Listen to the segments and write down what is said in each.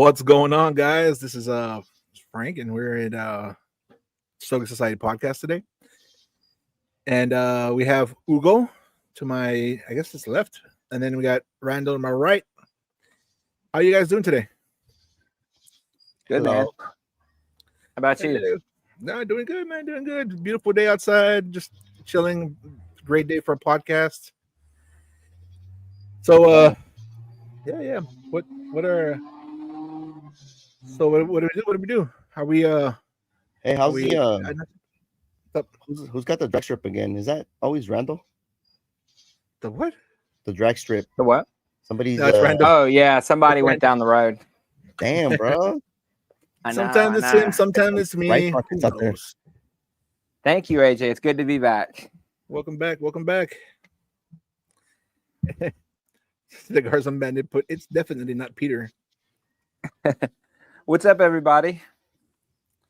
What's going on, guys? This is Frank, and we're at Soga Society podcast today. And we have Ugo to my, I guess it's left, and then we got Randall to my right. How are you guys doing today? Good, man. How about you? No, doing good, man. Doing good. Beautiful day outside. Just chilling. Great day for a podcast. So, yeah. What do we do? How we Hey, how's who's got the drag strip again? Is that always Randall? The what? The drag strip. The what? Somebody's Randall. Oh yeah, somebody went down the road. Damn, bro. Sometimes it's him, sometimes it's me. Right out there. Thank you, AJ. It's good to be back. Welcome back. The Garzon Bandit put it's definitely not Peter. What's up, everybody?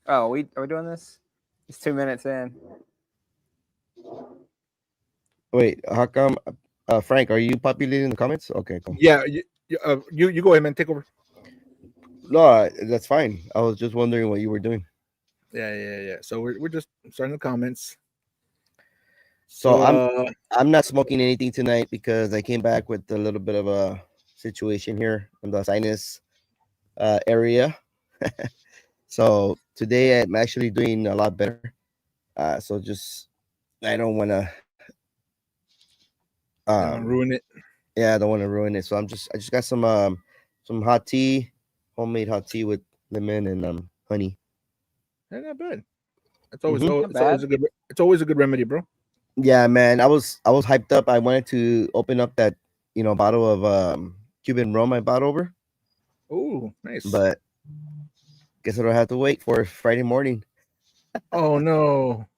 Oh, are we doing this? It's 2 minutes in. Wait, how come? Frank, are you populating the comments? Okay, cool. Yeah, you go ahead, man. Take over. No, that's fine. I was just wondering what you were doing. Yeah. So we're just starting the comments. So I'm not smoking anything tonight because I came back with a little bit of a situation here in the sinus area. So today I'm actually doing a lot better. So just I don't want to ruin it. Yeah, I don't want to ruin it. So I just got some hot tea, homemade hot tea with lemon and honey. That's not bad. It's always a good remedy, bro. Yeah, man. I was hyped up. I wanted to open up that bottle of Cuban rum I bought over. Oh, nice. But guess I don't have to wait for Friday morning. Oh no.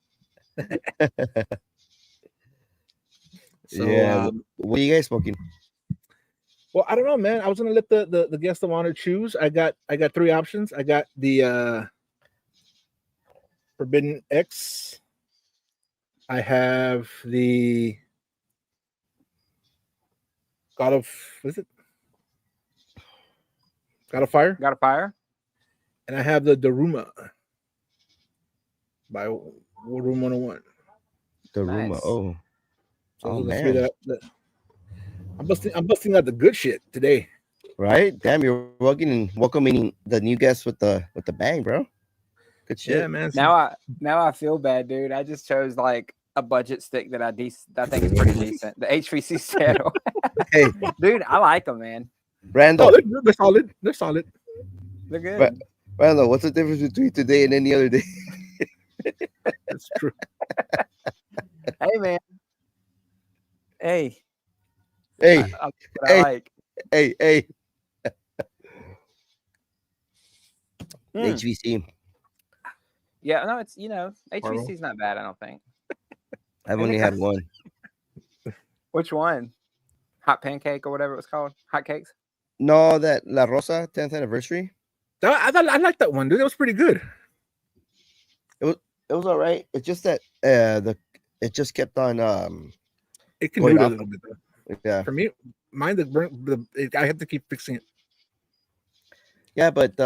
So, yeah. What are you guys smoking? Well, I don't know, man. I was gonna let the guest of honor choose. I got 3 options. I got the Forbidden X. I have the God of Fire. Got a fire? And I have the Daruma by Room 101. Daruma. Nice. Oh. So Oh man. I'm busting out the good shit today. Right? Damn, you're welcoming the new guests with the bang, bro. Good shit. Yeah, man. Now I feel bad, dude. I just chose like a budget stick that I think is pretty decent. The HVC saddle. Hey, dude, I like them, man. Randall. Oh, they're solid. They're good. But, Randall, what's the difference between today and any other day? That's true. Hey, man. Hey. Hey. I like. Hey. HVC. Yeah, no, it's HVC is not bad. I don't think. I've only had one. Which one? Hot pancake or whatever it was called. Hot cakes. No, that La Rosa 10th anniversary. I like that one, dude. That was pretty good. It was all right. It's just that it just kept on it can do it a little bit though. Yeah. For me, mine I have to keep fixing it. Yeah, but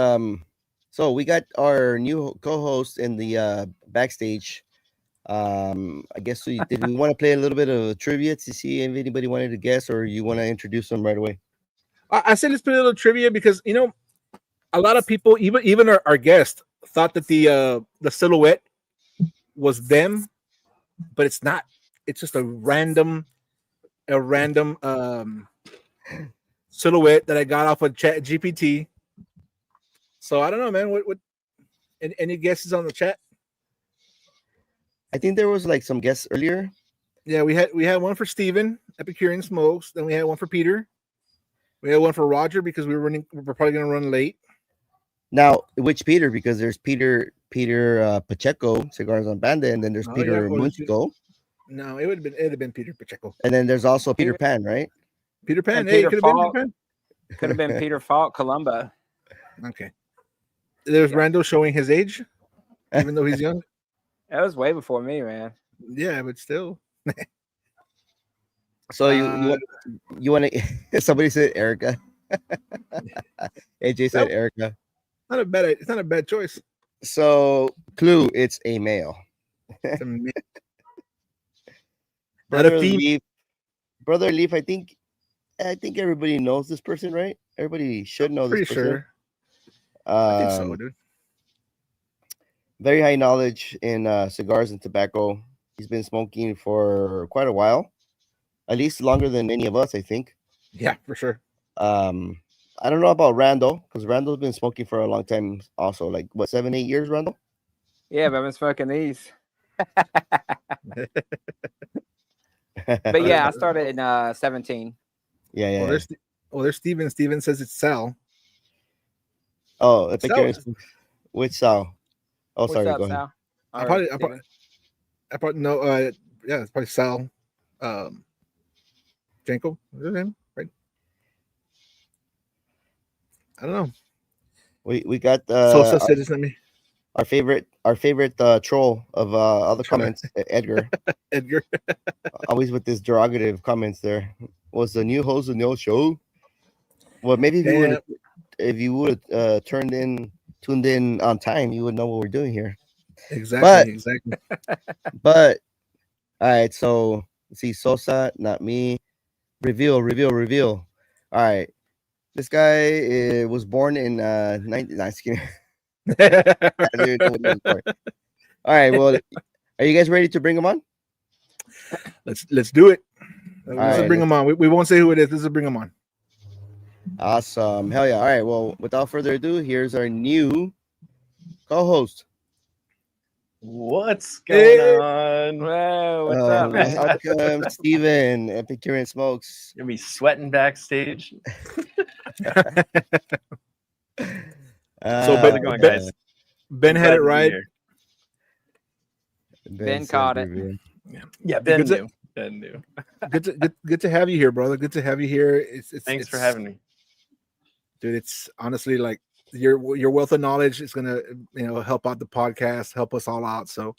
so we got our new co-host in the backstage. I guess did we want to play a little bit of trivia to see if anybody wanted to guess, or you want to introduce them right away? I said let's play a little trivia because a lot of people, even our guest, thought that the silhouette was them, but it's not. It's just a random silhouette that I got off of Chat GPT. So I don't know, man. What any guesses on the chat? I think there was like some guests earlier. Yeah, we had one for Steven, Epicurean Smokes. Then we had one for Peter. We had one for Roger because we're probably gonna run late. Now, which Peter? Because there's Peter Pacheco, Cigars on Banda, and then there's Peter Munchico. No, it'd have been Peter Pacheco. And then there's also Peter Pan, right? Peter Pan. And Hey, Peter could have been Falk. Peter Pan. Could have been Peter Falk, Columba. Okay. There's Randall showing his age, even though he's young. That was way before me, man. Yeah, but still. So you want to? Somebody said Erica. AJ said Erica. It's not a bad choice. So clue, it's a male. It's a ma- Not Brother a female. Leaf. Brother Leaf, I think everybody knows this person, right? Everybody should know this Pretty person. sure. I think so, Um, dude. very high knowledge in cigars and tobacco. He's been smoking for quite a while, at least longer than any of us, I think. Yeah, for sure. I don't know about Randall, because Randall's been smoking for a long time also, like what, 7-8 years, Randall? Yeah, but I've been smoking these. But yeah, I started in 17. Yeah. There's Steven. Steven says it's Sal. Oh, Sal. which Sal? Oh, What's sorry, up, go ahead. Sal? I Or probably know. Yeah, it's probably Sal. Janko. Is his name? Right. I don't know. We got Sosa said his name. our favorite troll of all the comments, Edgar. Edgar. Always with this derogative comments there. Was the new host of no show? Well, maybe if you would have tuned in on time, you would know what we're doing here. Exactly. But all right, so let's see, Sosa, not me. Reveal. All right, this guy was born in 19. All right, well, are you guys ready to bring him on? Let's do it. Let's bring him on. We won't say who it is. Let's bring him on. Awesome. Hell yeah. All right. Well, without further ado, here's our new co-host. What's going on? Whoa, what's up, man? Welcome, Steven, Epicurean Smokes. You're gonna be sweating backstage. How's it going, guys? Ben had it right. Ben caught it. Yeah, Ben knew. Good to have you here, brother. Good to have you here. Thanks for having me, dude. It's honestly like your wealth of knowledge is gonna help out the podcast, help us all out. So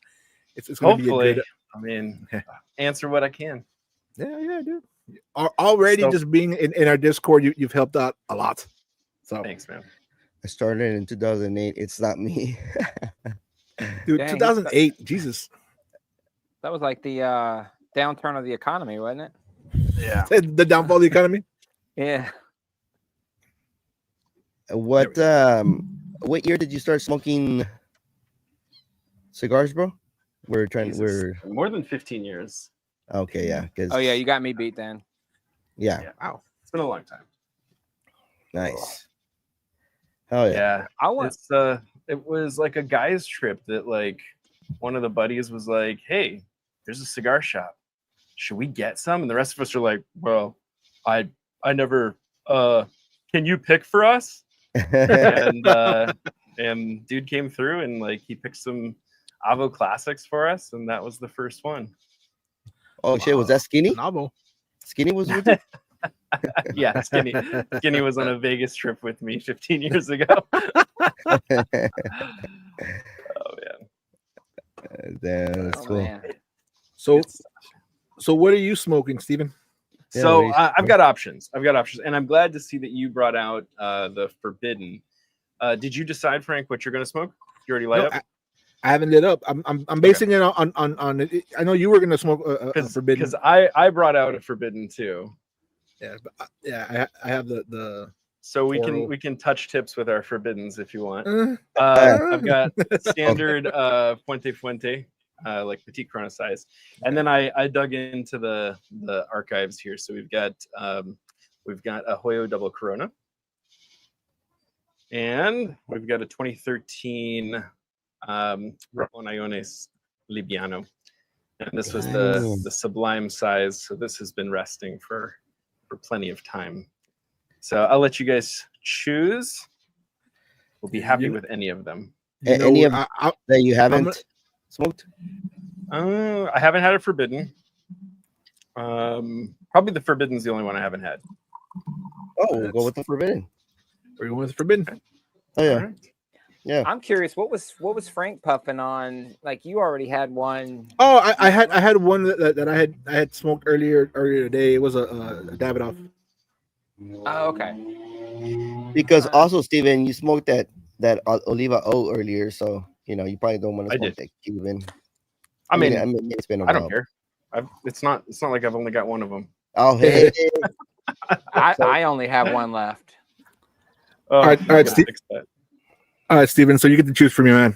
it's gonna hopefully be a good. I mean, answer what I can. Yeah, dude. Already just being in our Discord, you've helped out a lot. So thanks, man. I started in 2008. It's not me. Dude, Dang, 2008. Jesus. That was like the downturn of the economy, wasn't it? Yeah. The downfall of the economy. Yeah. What year did you start smoking cigars, bro? We're more than 15 years. Okay, yeah. Oh yeah, you got me beat then. Yeah. Wow. It's been a long time. Nice. Hell yeah. Yeah. It was like a guy's trip that like one of the buddies was like, "Hey, there's a cigar shop. Should we get some?" And the rest of us are like, "Well, I never can you pick for us?" and dude came through and like he picked some Avo classics for us, and that was the first one. Oh shit, was that Skinny? Novel. Skinny was with it? Yeah, Skinny was on a Vegas trip with me 15 years ago. Oh yeah. That's cool. Man. So what are you smoking, Steven? So I've got options, and I'm glad to see that you brought out the Forbidden. Did you decide, Frank, what you're going to smoke? You already light up? I haven't lit up. I'm basing it on I know you were going to smoke a Forbidden because I brought out a Forbidden too. Yeah, I have the. So we can touch tips with our Forbiddens if you want. I've got standard Fuente, like Petit Corona size, and then I dug into the archives here. So we've got a Hoyo Double Corona, and we've got a 2013 Ramonayones Libiano, and this was the Sublime size. So this has been resting for plenty of time. So I'll let you guys choose. We'll be happy with any of them. Any of that you haven't smoked? I haven't had a Forbidden. Probably the Forbidden's the only one I haven't had. Oh, we'll go with the Forbidden. We're going with the Forbidden. Oh yeah. Right. Yeah. I'm curious, what was Frank puffing on? Like you already had one. Oh, I had one that I had smoked earlier today. It was a Davidoff. Oh, okay. Because also, Steven, you smoked that Oliva O earlier, so you know you probably don't want to I smoke did. that Cuban. I mean, it's been a I while. don't care. It's not like I've only got one of them. Oh, hey. I only have one left. Oh, All right, I'm gonna Steve. fix that. All right, Steven. So you get to choose for me, man.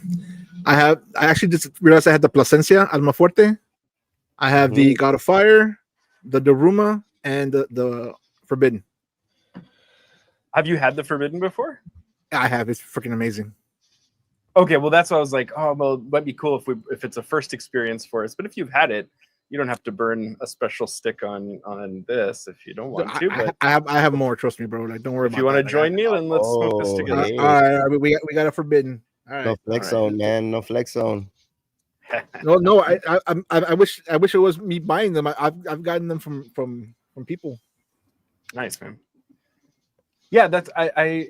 I actually just realized I had the Plasencia Almafuerte. I have the God of Fire, the Daruma, and the Forbidden. Have you had the Forbidden before? I have. It's freaking amazing. Okay, well that's why I was like, oh well, it might be cool if it's a first experience for us. But if you've had it, you don't have to burn a special stick on this if you don't want to. But I have more. Trust me, bro. Like, don't worry if about you want to that. join me, then let's smoke this together. hey. All right, we got a Forbidden. All right. No flex all right. zone, man. No flex zone. No. I wish it was me buying them. I've gotten them from people. Nice, man. Yeah, that's I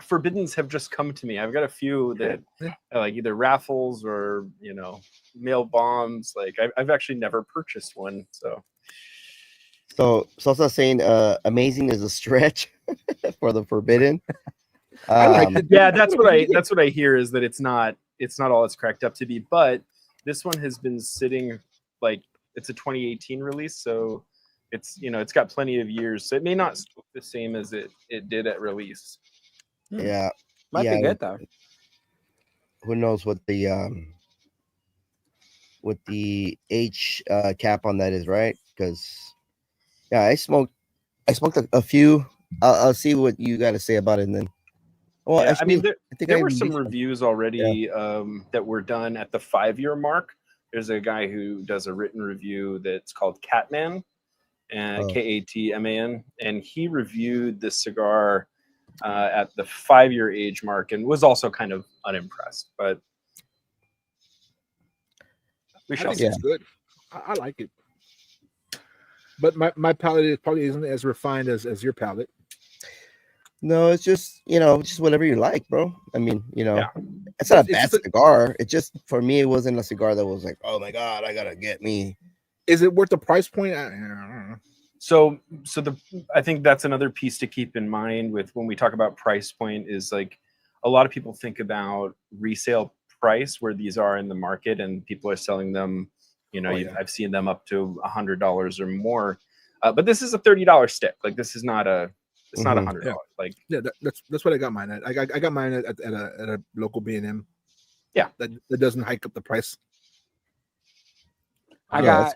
Forbiddens have just come to me. I've got a few that like either raffles or mail bombs. Like I've actually never purchased one. So Sosa saying amazing is a stretch for the Forbidden. I like it. Yeah, that's what I hear is that it's not all it's cracked up to be. But this one has been sitting, like, it's a 2018 release, so it's it's got plenty of years, so it may not look the same as it did at release. Yeah, Might be good though. Who knows what the age cap on that is, right? Because I smoked a few. I'll see what you got to say about it, and then. Well, yeah, actually, I mean, there were some released reviews already that were done at the 5-year mark. There's a guy who does a written review that's called Catman, and Katman, and he reviewed this cigar at the 5-year age mark and was also kind of unimpressed. But we shall see. It's good. I like it, but my palate probably isn't as refined as your palate. No, it's just just whatever you like, bro. I mean, it's not a bad just cigar. It just, for me, it wasn't a cigar that was like, oh my god, I gotta get me. Is it worth the price point? I don't know. So I think that's another piece to keep in mind with when we talk about price point is, like, a lot of people think about resale price where these are in the market and people are selling them. I've seen them up to $100 or more, but this is a $30 stick. Like, this is not a. It's not $100. Yeah. Like, that's what I got mine at. I got mine at a local B&M. Yeah, that doesn't hike up the price. I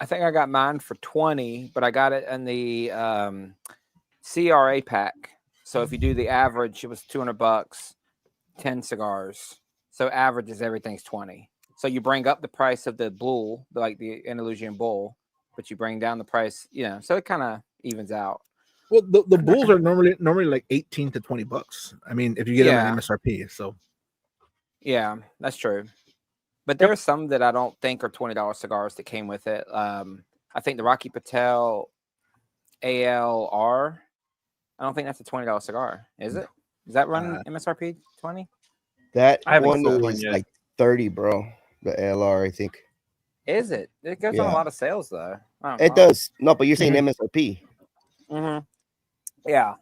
think I got mine for 20, but I got it in the CRA pack. So if you do the average, it was $200, 10 cigars. So average is everything's 20. So you bring up the price of the bull, like the Andalusian bull, but you bring down the price, so it kind of evens out. Well, the bulls are normally like $18 to $20. I mean, if you get them at MSRP. So yeah, that's true. But there are some that I don't think are $20 cigars that came with it. I think the Rocky Patel ALR. I don't think that's a $20 cigar, is it? Does that run MSRP 20? That I haven't one sold was one yet. like 30, bro. The ALR, I think. Is it? It goes on a lot of sales though. It does. No, but you're saying MSRP. Mm-hmm. Yeah.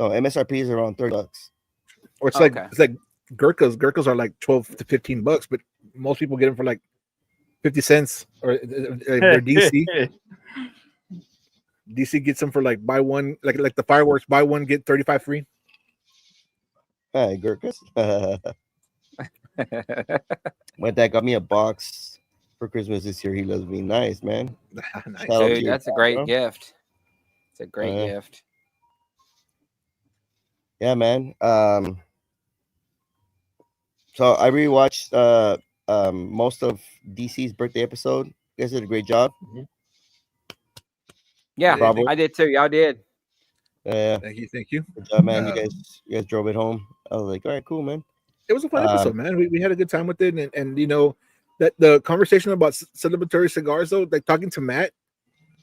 No, MSRP is around $30. Or it's like Gurkhas. Gurkhas are like $12 to $15, but most people get them for like 50 cents. Or they're DC. DC gets them for like buy one, like the fireworks, buy one get 35 free. Hi, Gurkhas. My dad got me a box for Christmas this year. He loves me. Nice, man. Nice. Dude, that's a great gift. It's a great gift. Yeah, man. So I rewatched most of DC's birthday episode. You guys did a great job. Yeah, Bravo. I did too. Y'all did. Thank you. Good job, man. You guys drove it home. I was like, all right, cool, man. It was a fun episode, man. We had a good time with it, and that the conversation about celebratory cigars, though, like talking to Matt,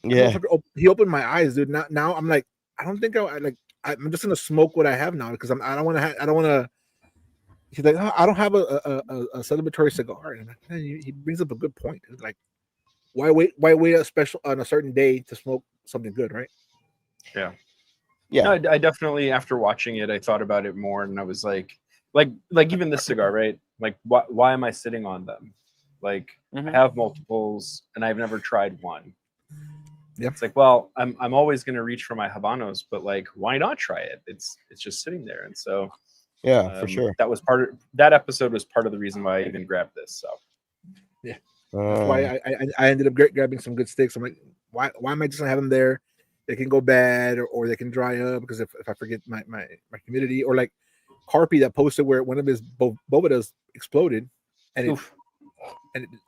he opened my eyes, dude. Now I'm like, I don't think I'm just gonna smoke what I have now because I don't want to. He's like, oh, I don't have a celebratory cigar, and he brings up a good point. It's like, why wait a special on a certain day to smoke something good, right? Yeah. Yeah. No, I definitely, after watching it, I thought about it more, and I was like even this cigar, right? Like, why am I sitting on them? Like, I have multiples, and I've never tried one. Yeah. It's like, well, I'm always going to reach for my Habanos, but like, why not try it? It's just sitting there, and so Yeah, for sure. That episode was part of the reason why I even grabbed this. So yeah, that's why I ended up grabbing some good sticks. I'm like, why am I just gonna have them there? They can go bad or they can dry up because if I forget my humidity, or like Carpy that posted where one of his bovedas exploded and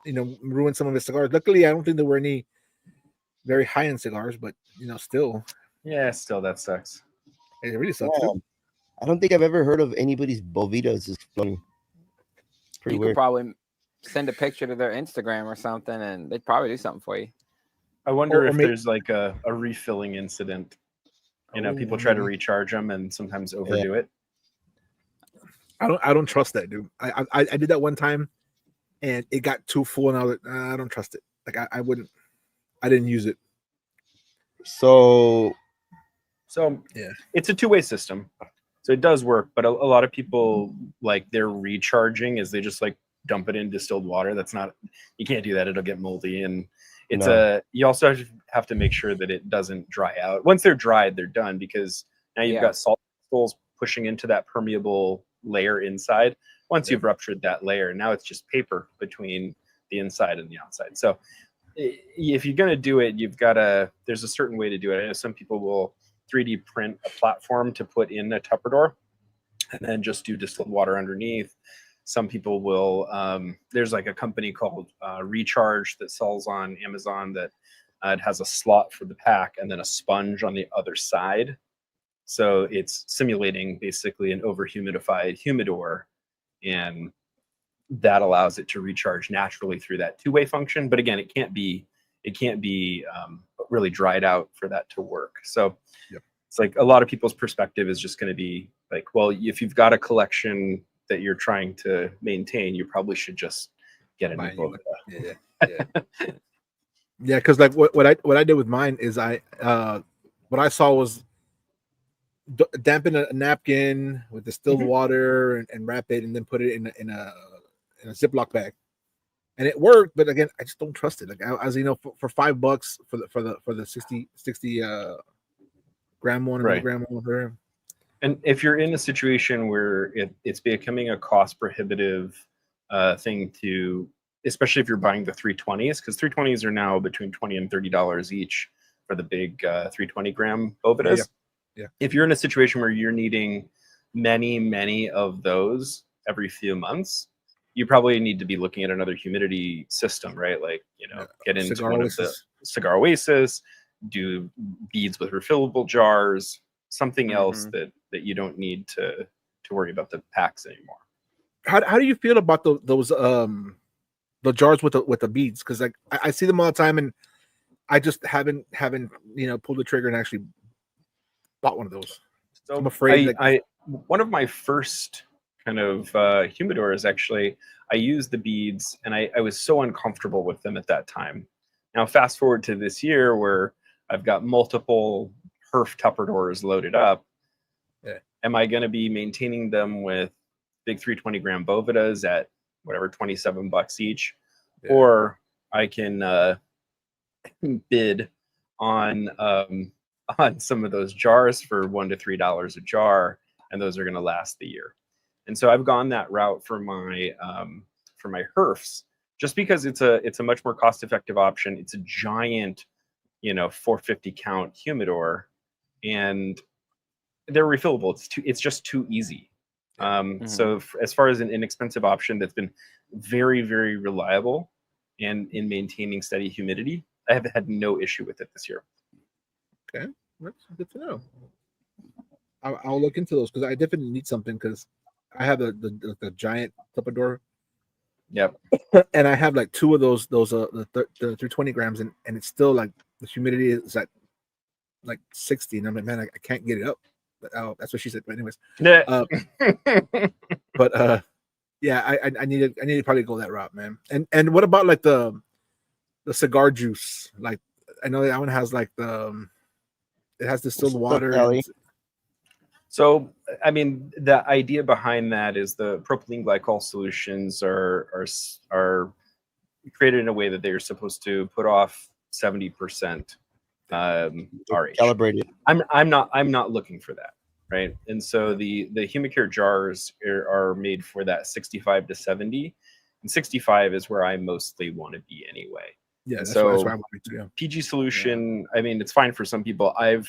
it ruined some of his cigars. Luckily, I don't think there were any very high end cigars, but still. Yeah, still that sucks. It really sucks too. I don't think I've ever heard of anybody's bovitas exploding. Pretty weird. Could probably send a picture to their Instagram or something, and they'd probably do something for you. I wonder if there's like a refilling incident. People try to recharge them and sometimes overdo it. I don't trust that, dude. I did that one time, and it got too full, and I was like, I don't trust it. Like I wouldn't. I didn't use it. So yeah, it's a two-way system. So it does work, but a lot of people, like, their recharging is they just like dump it in distilled water. That's not, you can't do that. It'll get moldy, and you also have to make sure that it doesn't dry out. Once they're dried, they're done, because now you've got salt crystals pushing into that permeable layer inside. Once you've ruptured that layer, now it's just paper between the inside and the outside. So if you're going to do it, there's a certain way to do it. I know some people will 3D print a platform to put in a Tupperware and then just do distilled water underneath. Some people will, there's like a company called Recharge that sells on Amazon that it has a slot for the pack and then a sponge on the other side. So it's simulating basically an over-humidified humidor, and that allows it to recharge naturally through that two-way function. But again, it can't be really dried out for that to work. So it's like a lot of people's perspective is just going to be like, well, if you've got a collection that you're trying to maintain, you probably should just get a new book. Yeah, because like what I did with mine is what I saw was dampen a napkin with distilled water and wrap it and then put it in a Ziploc bag, and it worked. But again, I just don't trust it. Like as you know, for $5 for the 60 gram one, right? Gram one. And if you're in a situation where it's becoming a cost prohibitive thing to, especially if you're buying the 320s, because 320s are now between $20 and $30 each for the big 320 gram bovedas. Yeah. If you're in a situation where you're needing many of those every few months, you probably need to be looking at another humidity system, right? Like, get into Cigar one Oasis. of the Cigar Oasis, do beads with refillable jars, something else that you don't need to worry about the packs anymore. How do you feel about those the jars with the beads? Because like I see them all the time, and I just haven't pulled the trigger and actually bought one of those. So I'm afraid. One of my first kind of humidors, actually, I used the beads, and I was so uncomfortable with them at that time. Now fast forward to this year where I've got multiple Herf Tupperwares loaded up. Yeah. Am I going to be maintaining them with big 320 gram bovedas at whatever $27 each, or I can bid on some of those jars for $1 to $3 a jar, and those are going to last the year. And so I've gone that route for my Herfs, just because it's a much more cost effective option. It's a giant 450 count humidor, and they're refillable. It's just too easy. So as far as an inexpensive option that's been very, very reliable and in maintaining steady humidity, I have had no issue with it this year. Okay, that's good to know. I'll look into those because I definitely need something, because I have the giant Tupperware. Yep. And I have like two of those the 320 grams, and it's still like the humidity is at like 60, and I'm like, man, I can't get it up. But that's what she said. But anyways, yeah, I need to probably go that route, man. And what about like the cigar juice? Like I know that one has like it has distilled water. So, I mean, the idea behind that is the propylene glycol solutions are created in a way that they're supposed to put off 70% RH. Calibrated. I'm not looking for that, right? And so the Humicare jars are made for that 65 to 70, and 65 is where I mostly want to be anyway. Yeah, And that's so why I want to do. PG solution, I mean, it's fine for some people. I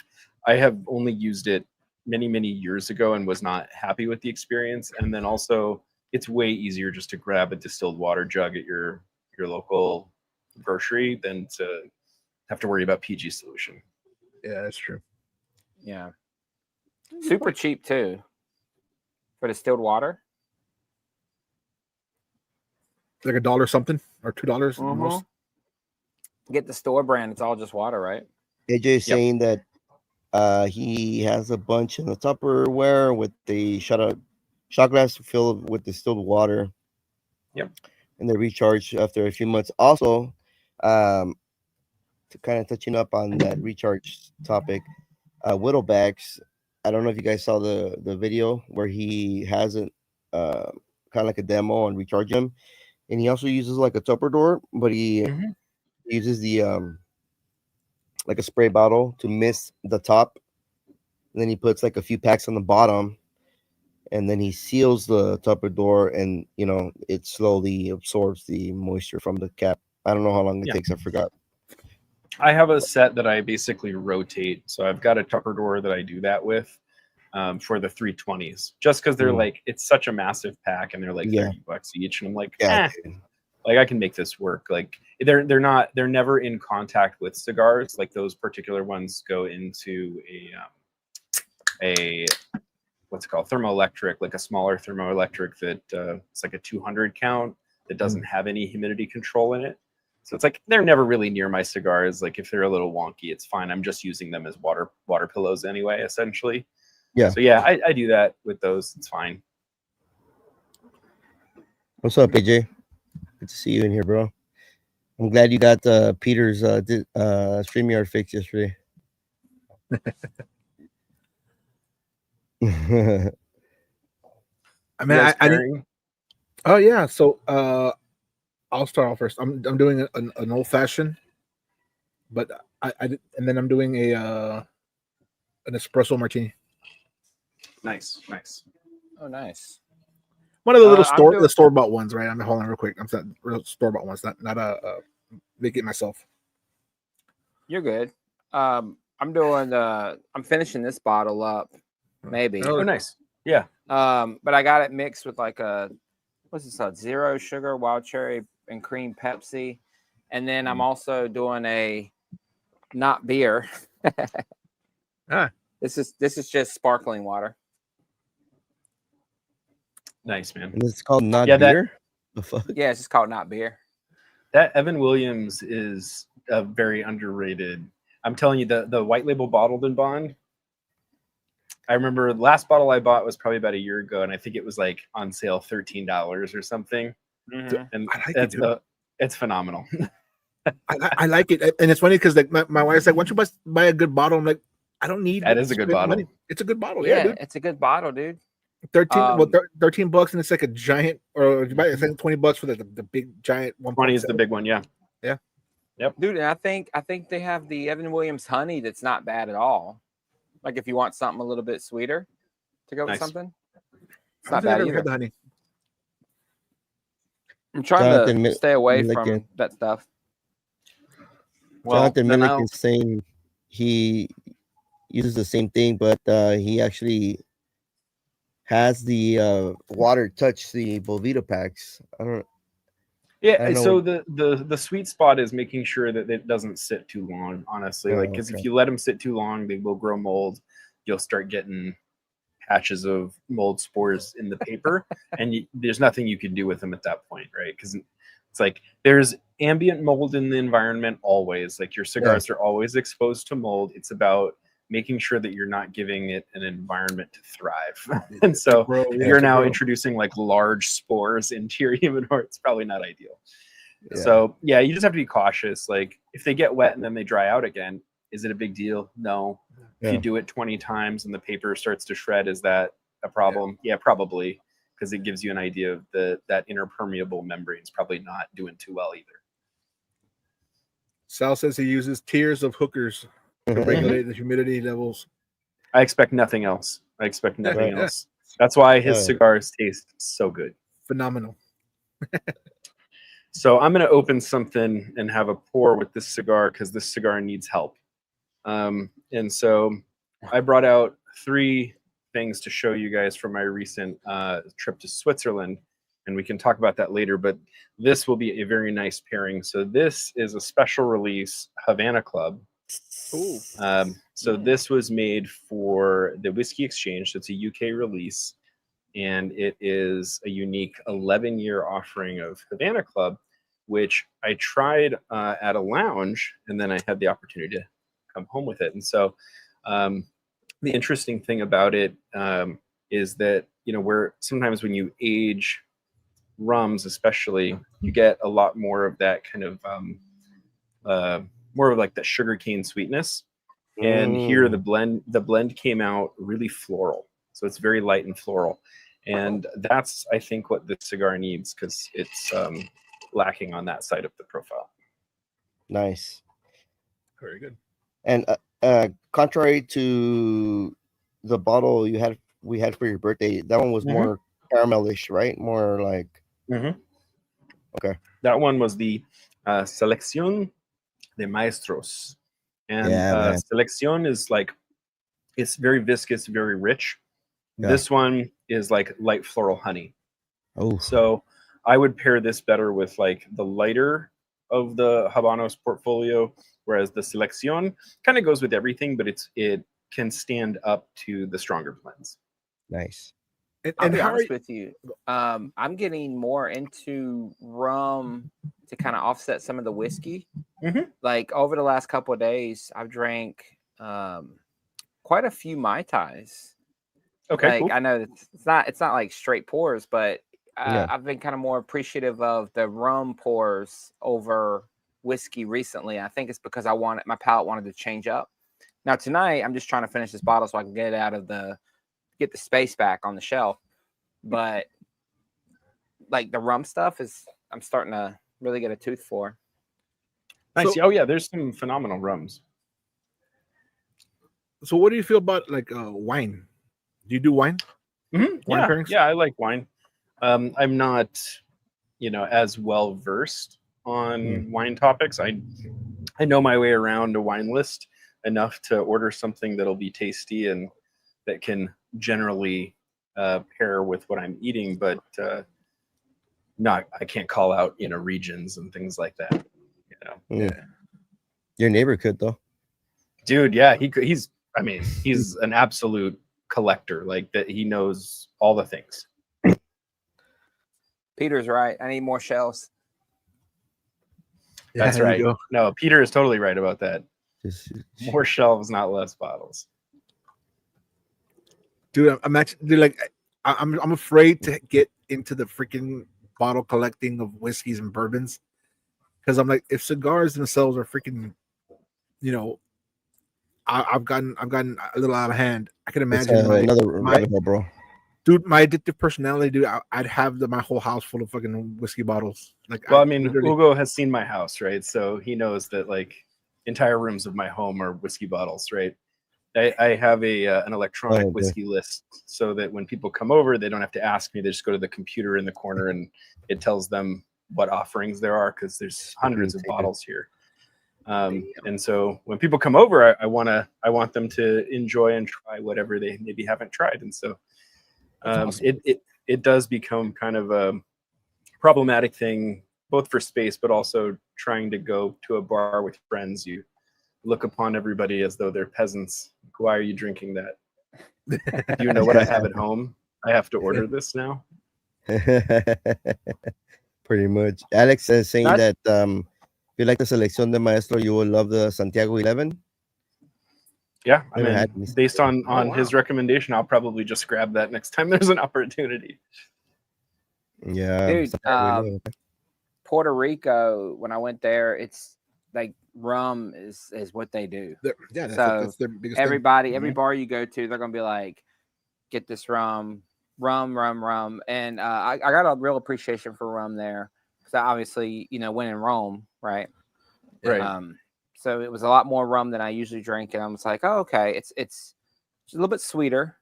have only used it many years ago and was not happy with the experience. And then also, it's way easier just to grab a distilled water jug at your local grocery than to have to worry about PG solution. Yeah, that's true. Yeah. Super cheap too for distilled water. Like $1 something or $2 Mhm. most. Get the store brand. It's all just water, right? AJ is saying that he has a bunch in the Tupperware with the shot glass filled with distilled water. Yep. And they recharge after a few months. Also, to kind of touching up on that recharge topic, Whittle bags. I don't know if you guys saw the video where he has it kind of like a demo on recharge them, and he also uses like a Tupper door, but he uses the like a spray bottle to mist the top. And then he puts like a few packs on the bottom, and then he seals the Tupper door, and it slowly absorbs the moisture from the cap. I don't know how long it takes. I forgot. I have a set that I basically rotate. So I've got a Tupper door that I do that with for the 320s, just because they're like, it's such a massive pack and they're like $30 each. And I'm like, like I can make this work. Like they're never in contact with cigars. Like those particular ones go into a what's it called, thermoelectric, like a smaller thermoelectric that it's like a 200 count that doesn't have any humidity control in it. So it's like they're never really near my cigars. Like if they're a little wonky, it's fine. I'm just using them as water pillows anyway, essentially. Yeah. So yeah, I do that with those. It's fine. What's up, AJ? Good to see you in here, bro. I'm glad you got Peter's StreamYard fix yesterday. I mean, I didn't. Oh yeah, so I'll start off first. I'm doing an old fashioned, but and then I'm doing an espresso martini. Nice. Oh, nice. One of the little the store bought ones, right? I'm holding real quick. I'm saying real store bought ones, not make it myself. You're good. I'm finishing this bottle up, maybe. Oh, nice. Yeah. But I got it mixed with like what's this called? Zero sugar, wild cherry, and cream Pepsi. And then I'm also doing a not beer. This is just sparkling water. Nice, man. And it's called not beer? The fuck? Yeah, it's just called not beer. That Evan Williams is a very underrated. I'm telling you, the white label bottled in bond. I remember the last bottle I bought was probably about a year ago, and I think it was like on sale $13 or something. Mm-hmm. And like it's phenomenal. I like it, and it's funny because like my wife's like, "Why don't you buy a good bottle?" I'm like, "I don't need." That is a good bottle. Money. It's a good bottle. Yeah, dude. It's a good bottle, dude. 13 $13, and it's like a giant, or you buy it's like $20 for the big giant 1.20 is the big one. Yeah. Yep, dude. And I think they have the Evan Williams honey that's not bad at all. Like if you want something a little bit sweeter to go with something, it's not bad either. The honey. I'm trying to stay away from that stuff. Well, Jonathan Milliken is saying he uses the same thing, but he actually has the water touch the Bovita packs. I don't so the sweet spot is making sure that it doesn't sit too long, honestly. Because if you let them sit too long, they will grow mold. You'll start getting patches of mold spores in the paper, and there's nothing you can do with them at that point, right? Because it's like there's ambient mold in the environment always. Like your cigars are always exposed to mold. It's about making sure that you're not giving it an environment to thrive. And so if you're now introducing like large spores into your humidor, it's probably not ideal. So yeah, you just have to be cautious. Like if they get wet and then they dry out again, is it a big deal? No. If you do it 20 times and the paper starts to shred, is that a problem? Yeah, probably, because it gives you an idea of that interpermeable membrane is probably not doing too well either. Sal says he uses tiers of hookers to regulate the humidity levels. I expect nothing else. I expect nothing Yeah. else. That's why his cigars taste so good. Phenomenal. So I'm going to open something and have a pour with this cigar because this cigar needs help. And so I brought out 3 things to show you guys from my recent trip to Switzerland, and we can talk about that later, but this will be a very nice pairing. So this is a special release Havana Club. Ooh. So this was made for the Whiskey Exchange. So it's a UK release, and it is a unique 11-year offering of Havana Club, which I tried at a lounge, and then I had the opportunity to come home with it. And so the interesting thing about it is that, where sometimes when you age rums, especially, you get a lot more of that kind of more of like that sugarcane sweetness. And here the blend came out really floral. So it's very light and floral. And that's, I think, what the cigar needs, because it's lacking on that side of the profile. Nice. Very good. And contrary to the bottle we had for your birthday, that one was more caramelish, right? More like. Okay. That one was the Selección de Maestros, and Selección is like, it's very viscous, very rich. Yeah. This one is like light floral honey. Oh, so I would pair this better with like the lighter of the Habanos portfolio, whereas the Selección kind of goes with everything, but it can stand up to the stronger blends. Nice. I'll be honest with you. I'm getting more into rum to kind of offset some of the whiskey. Like over the last couple of days, I've drank quite a few Mai Tais. Okay, like, cool. I know it's not like straight pours, but I've been kind of more appreciative of the rum pours over whiskey recently. I think it's because my palate wanted to change up. Now tonight, I'm just trying to finish this bottle so I can get it out of get the space back on the shelf. But like the rum stuff I'm starting to really get a tooth for. Nice. Oh yeah, there's some phenomenal rums. So what do you feel about like wine? Do you do wine? Wine pairings? Yeah, I like wine. I'm not, as well versed on wine topics. I know my way around a wine list enough to order something that'll be tasty and that can generally pair with what I'm eating, but I can't call out regions and things like that. Your neighbor could though. Dude, yeah, he's an absolute collector. Like that, he knows all the things. Peter's right. I need more shells. That's right. No, Peter is totally right about that. More shelves, not less bottles. Dude, I'm afraid to get into the freaking bottle collecting of whiskeys and bourbons, because I'm like, if cigars themselves are freaking, I've gotten a little out of hand. I can imagine another rabbit hole, bro. Dude, my addictive personality, dude, I'd have my whole house full of fucking whiskey bottles. Like, well, Hugo has seen my house, right? So he knows that like entire rooms of my home are whiskey bottles, right? I have an electronic whiskey list so that when people come over, they don't have to ask me. They just go to the computer in the corner and it tells them what offerings there are, because there's hundreds of bottles here. And so when people come over, I want them to enjoy and try whatever they maybe haven't tried. And so awesome. it does become kind of a problematic thing, both for space, but also trying to go to a bar with friends. You look upon everybody as though they're peasants. Why are you drinking that? Do you know what I have at home? I have to order this now. Pretty much. Alex is saying that if you like the Selección de Maestro, you will love the Santiago 11. Yeah, based on his recommendation, I'll probably just grab that next time there's an opportunity. Yeah, dude. Puerto Rico, when I went there, it's like rum is what they do. Yeah, So that's their biggest thing. everybody, every bar you go to, they're gonna be like, get this rum, and I got a real appreciation for rum there because obviously, you know, when in Rome, right? Right. So it was a lot more rum than I usually drink, and I was like, oh, okay, it's a little bit sweeter.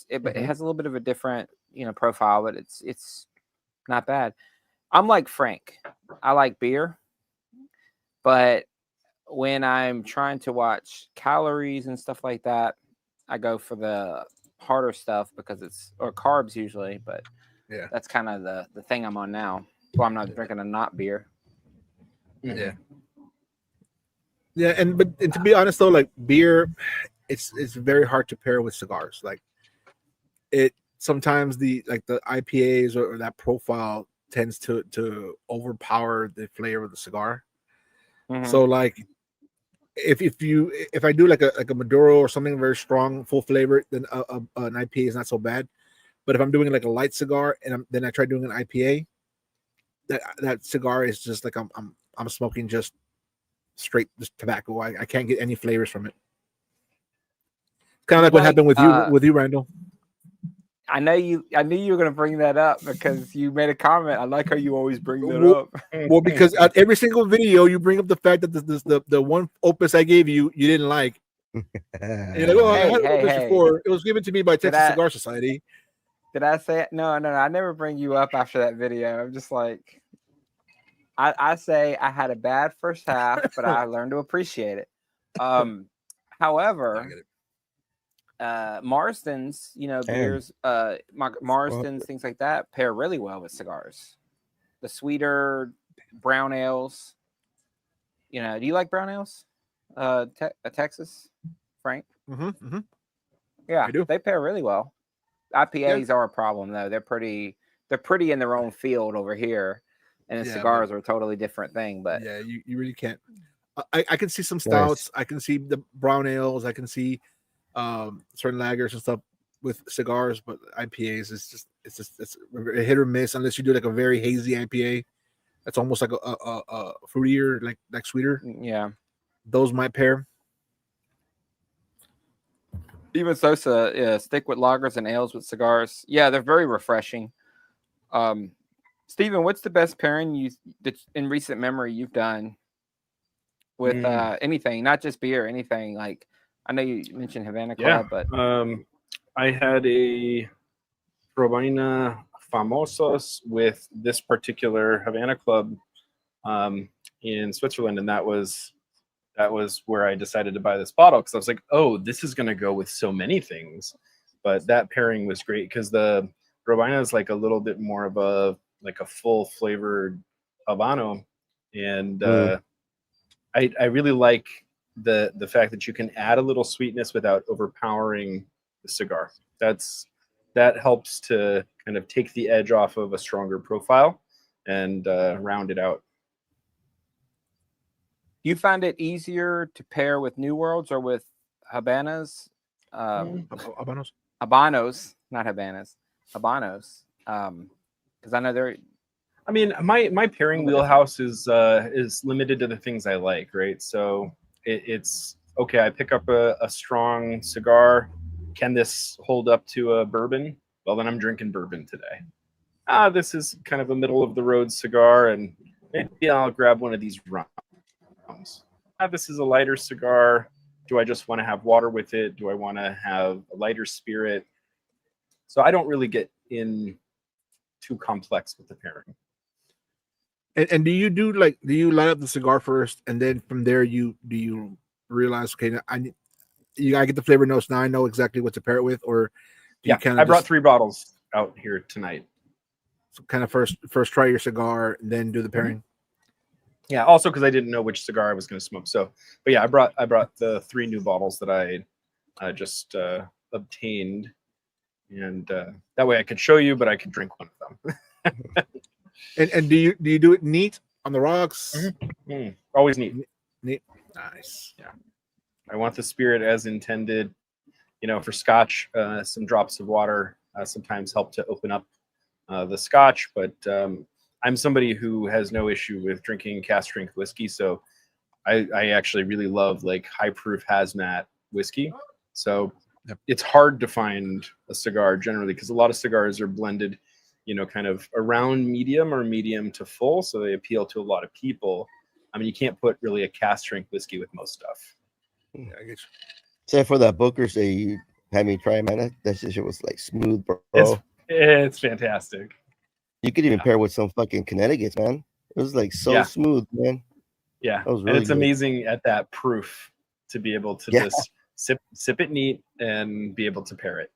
But it has a little bit of a different, you know, profile, but it's not bad. I'm like Frank. I like beer, but when I'm trying to watch calories and stuff like that, I go for the harder stuff because or carbs usually, but Yeah, that's kind of the thing I'm on now. Well, I'm not drinking a not beer. yeah, yeah. And to be honest though, like beer, it's very hard to pair with cigars. Like it sometimes the IPAs or that profile tends to overpower the flavor of the cigar. So like if I do like a Maduro or something very strong, full flavor, then an IPA is not so bad. But if I'm doing like a light cigar and then I try doing an IPA, that cigar is just like I'm smoking just straight just tobacco. I can't get any flavors from it. Kind of like what happened with you, Randall. I knew you were going to bring that up because you made a comment. I like how you always bring that up. Well, because at every single video you bring up the fact that the one opus I gave you didn't like. And you're like, oh, I had an opus before. It was given to me by Texas Cigar Society. Did I say it? No. I never bring you up after that video. I'm just like, I say I had a bad first half, but I learned to appreciate it. However, Marston's, you know, beers, Marston's, things like that pair really well with cigars. The sweeter brown ales. You know, do you like brown ales? Texas, Frank? Yeah, I do. They pair really well. IPAs are a problem though. They're pretty in their own field over here, and the cigars are a totally different thing. But yeah, you really can't. I can see some stouts. I can see the brown ales. I can see certain lagers and stuff with cigars, but IPAs it's a hit or miss unless you do like a very hazy IPA. That's almost like a fruitier, like sweeter. Yeah, those might pair. Even Sosa, stick with lagers and ales with cigars. Yeah, they're very refreshing. Steven, what's the best pairing in recent memory you've done with anything, not just beer, anything? Like, I know you mentioned Havana Club, but I had a Robina Famosos with this particular Havana Club in Switzerland, and that was where I decided to buy this bottle because I was like, oh, this is going to go with so many things. But that pairing was great because the Robina is like a little bit more of a full flavored Habano, and I really like the fact that you can add a little sweetness without overpowering the cigar. That helps to kind of take the edge off of a stronger profile and round it out. Do you find it easier to pair with New Worlds or with Habanas? Habanos, not Habanas. Habanos. Because I know they're. I mean, my pairing wheelhouse is limited to the things I like, right? So it's okay. I pick up a strong cigar. Can this hold up to a bourbon? Well, then I'm drinking bourbon today. This is kind of a middle of the road cigar, and maybe I'll grab one of these rums. This is a lighter cigar. Do I just want to have water with it? Do I want to have a lighter spirit? So I don't really get in too complex with the pairing. And do you light up the cigar first, and then from there do you realize, okay, I get the flavor notes now. I know exactly what to pair it with, or do you kind of? I brought 3 bottles out here tonight. So kind of first try your cigar, and then do the pairing. Yeah, also because I didn't know which cigar I was going to smoke. So, but yeah, I brought the 3 new bottles that I just obtained, and that way I could show you, but I could drink one of them. And do you do it neat on the rocks? Always neat. Neat. Nice. Yeah. I want the spirit as intended. You know, for Scotch, some drops of water sometimes help to open up the Scotch, but I'm somebody who has no issue with drinking cask strength whiskey, so I actually really love like high proof hazmat whiskey. So Yep. it's hard to find a cigar generally because a lot of cigars are blended, kind of around medium or medium to full. So they appeal to a lot of people. I mean, you can't put really a cask strength whiskey with most stuff. Yeah, I guess. Except for that Booker say you had me try, man. That shit was like smooth, bro. It's fantastic. You could even pair with some fucking Connecticut's, man. It was like so Yeah. smooth, man. Yeah, That was and really it's good. amazing at that proof to be able to just sip it neat and be able to pair it.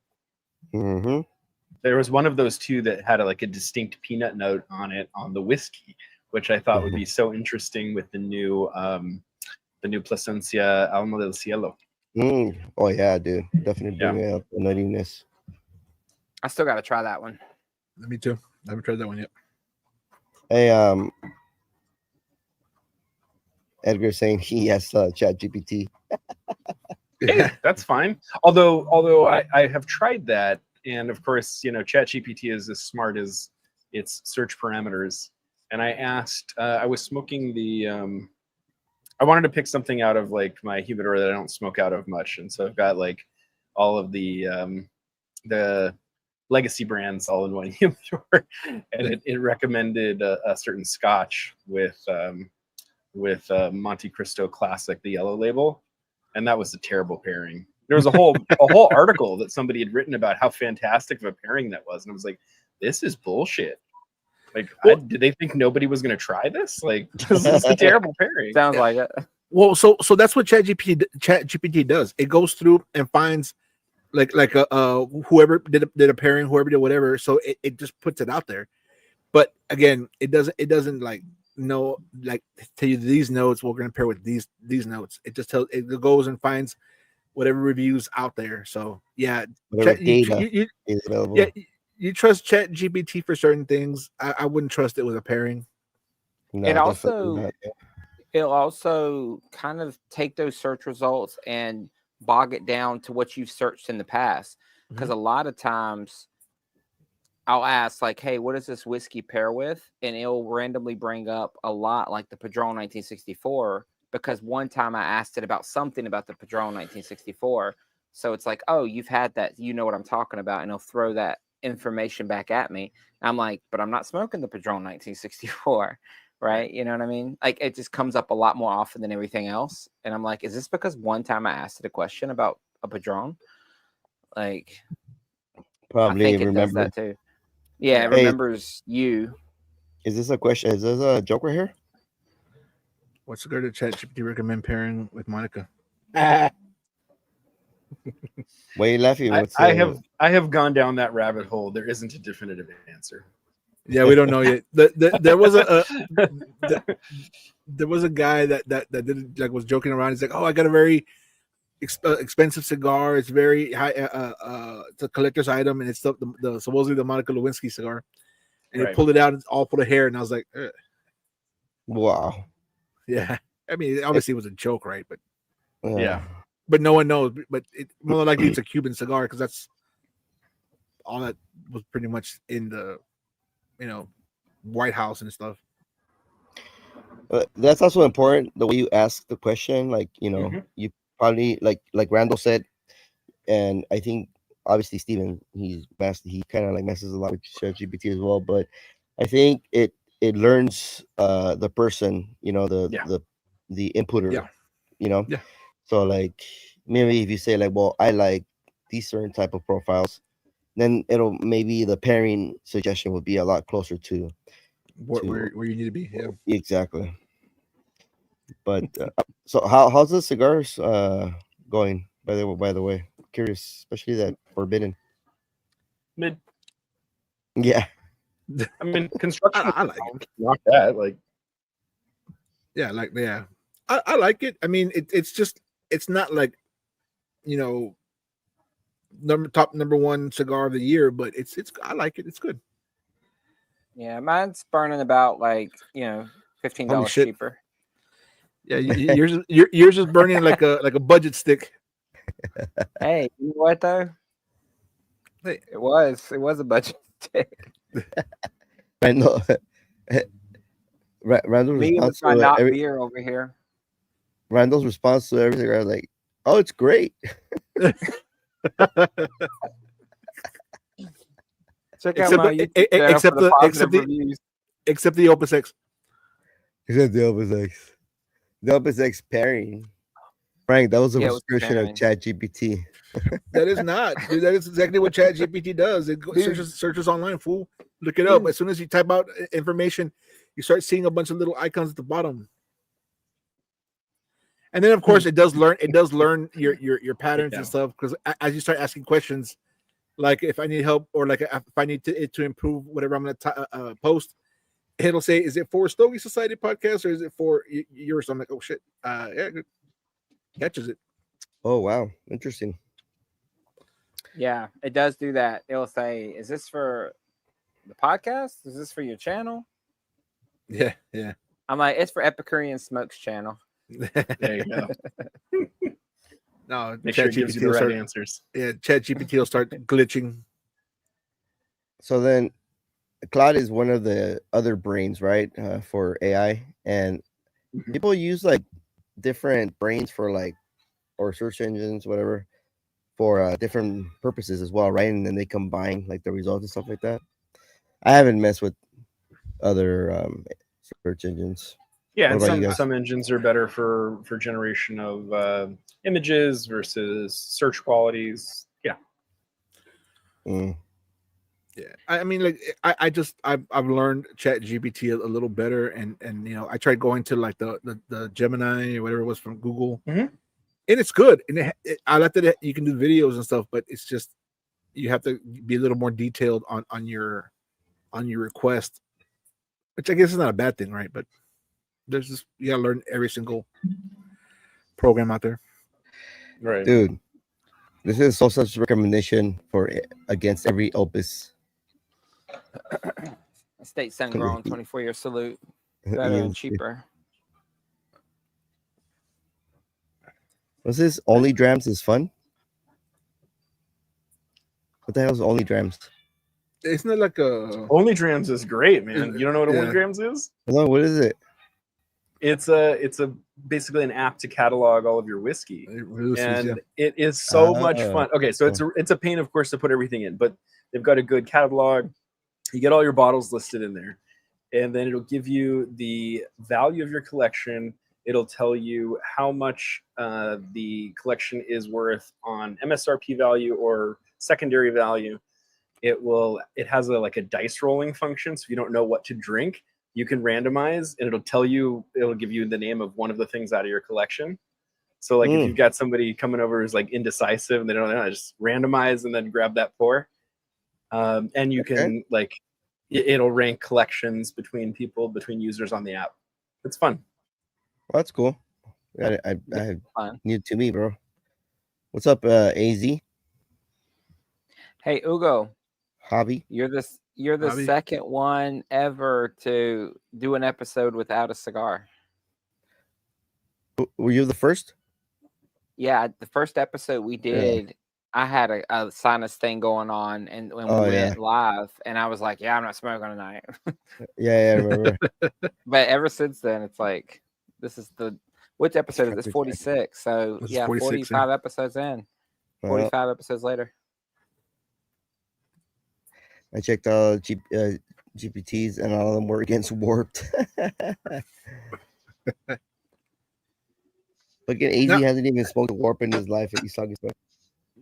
Mm-hmm. There was one of those two that had a distinct peanut note on it on the whiskey, which I thought would be so interesting with the new Plasencia Alma del Cielo. Oh yeah, dude. Definitely bring up the nuttiness. I still got to try that one. Me too. I haven't tried that one yet. Hey, Edgar saying he has ChatGPT. Hey, that's fine. Although I have tried that, and of course, ChatGPT is as smart as its search parameters. And I asked, I was smoking I wanted to pick something out of like my humidor that I don't smoke out of much, and so I've got like all of the legacy brands all in one humidor, and it recommended a certain Scotch with Monte Cristo Classic, the yellow label, and that was a terrible pairing. There was a whole article that somebody had written about how fantastic of a pairing that was, and I was like, this is bullshit. Like, did they think nobody was going to try this? Like, this is a terrible pairing. Sounds like it. Well, so that's what ChatGPT does. It goes through and finds like whoever did a pairing, whoever did whatever. So it just puts it out there. But again, it doesn't like know, like tell you these notes we're going to pair with these notes. It just it goes and finds whatever reviews out there. So yeah, data is available. Yeah, you trust ChatGPT for certain things. I wouldn't trust it with a pairing. No, it'll also kind of take those search results and bog it down to what you've searched in the past. Because a lot of times I'll ask like, hey, what does this whiskey pair with? And it'll randomly bring up a lot like the Padron 1964, because one time I asked it about something about the Padron 1964. So it's like, oh, you've had that, you know what I'm talking about, and it'll throw that information back at me. I'm like, but I'm not smoking the Padron 1964, right? You know what I mean? Like, it just comes up a lot more often than everything else. And I'm like, is this because one time I asked it a question about a Padron? Like, probably I think it does that too. Yeah, it remembers you. Is this a question? Is this a joke right here? What cigar did ChatGPT recommend pairing with Monica? Why are you laughing? I have gone down that rabbit hole. There isn't a definitive answer. Yeah, we don't know yet. There was there was a guy that did, like, was joking around. He's like, "Oh, I got a very expensive cigar. It's very high. It's a collector's item, and it's the supposedly the Monica Lewinsky cigar." And he pulled it out, and it's all full of hair. And I was like, ugh. "Wow, yeah." I mean, obviously it was a joke, right? But yeah. But no one knows. But more likely it's a Cuban cigar, because that's all that was pretty much in the, White House and stuff. That's also important, the way you ask the question. Like, you probably like Randall said, and I think obviously Steven, he kind of like messes a lot with ChatGPT as well. But I think it learns the person, the inputter, Yeah. So like maybe if you say like, well, I like these certain type of profiles, then it'll maybe the pairing suggestion would be a lot closer to where you need to be. Yeah, exactly. But so how's the cigars going? By the way, curious, especially that Forbidden. Mid. Yeah. I mean, construction. I like it. Not that, like. Yeah, I like it. I mean, it's not like, top number one cigar of the year, but it's I like it. It's good. Yeah, mine's burning about like $15 cheaper. Yeah, yours is burning like a budget stick. Hey, you know what though? Hey. It was a budget stick. Randall Me with my not beer over here. Randall's response to everything, I was like, "Oh, it's great." Check out my YouTube channel for the positive reviews. Except the Opus X. Except the Opus X. The Opus X pairing. Frank, that was a description of ChatGPT. That is not, dude. That is exactly what ChatGPT does. It searches online, fool. Look it up. As soon as you type out information, you start seeing a bunch of little icons at the bottom. And then, of course, it does learn. It does learn your patterns and stuff, because as you start asking questions, like if I need help or like if I need to improve whatever I'm going to post, it'll say, "Is it for Stogie Society podcast or is it for yours?" I'm like, "Oh shit, yeah, good." Catches it. Oh wow, interesting. Yeah, it does do that. It'll say, "Is this for the podcast? Is this for your channel?" Yeah. I'm like, "It's for Epicurean Smokes channel." There you go. No, make sure it gives you the right answers. Yeah, ChatGPT will start glitching. So then, Claude is one of the other brains, right, for AI, and people use like different brains for like, or search engines, whatever, for different purposes as well, right? And then they combine like the results and stuff like that. I haven't messed with other search engines. Yeah, and some engines are better for generation of images versus search qualities. Yeah. Yeah, I mean, like I've learned ChatGPT a little better, and I tried going to like the Gemini or whatever it was from Google, and it's good, and I like that you can do videos and stuff, but it's just you have to be a little more detailed on your request, which I guess is not a bad thing, right? But there's just, you gotta learn every single program out there, right, dude. This is such recommendation for against every Opus. State Sun grown 24-year salute. Better and cheaper. What's this? Only Drams is fun? What the hell is Only Drams? Isn't it like a Only Drams is great, man? You don't know what Only Drams is? No, what is it? It's a basically an app to catalog all of your whiskey, and it is so much fun. Okay, so it's a pain, of course, to put everything in, but they've got a good catalog. You get all your bottles listed in there, and then it'll give you the value of your collection. It'll tell you how much the collection is worth on MSRP value or secondary value. It has like a dice rolling function, so if you don't know what to drink, you can randomize, and it'll give you the name of one of the things out of your collection. So like if you've got somebody coming over who's like indecisive and they don't know, just randomize and then grab that pour. And you can like, it'll rank collections between users on the app. It's fun. Well, that's cool. I new to me, bro. What's up, AZ? Hey, Ugo. Hobby. You're the second one ever to do an episode without a cigar. Were you the first? Yeah, the first episode we did, I had a sinus thing going on, and when we went live, and I was like, "Yeah, I'm not smoking tonight." Yeah, I remember. But ever since then, it's like, this is which episode is this? 46. So this 46, 45 episodes in, 45 episodes later. I checked all GPTs, and all of them were against Warped. But again, AZ hasn't even smoked a Warp in his life. He's talking about.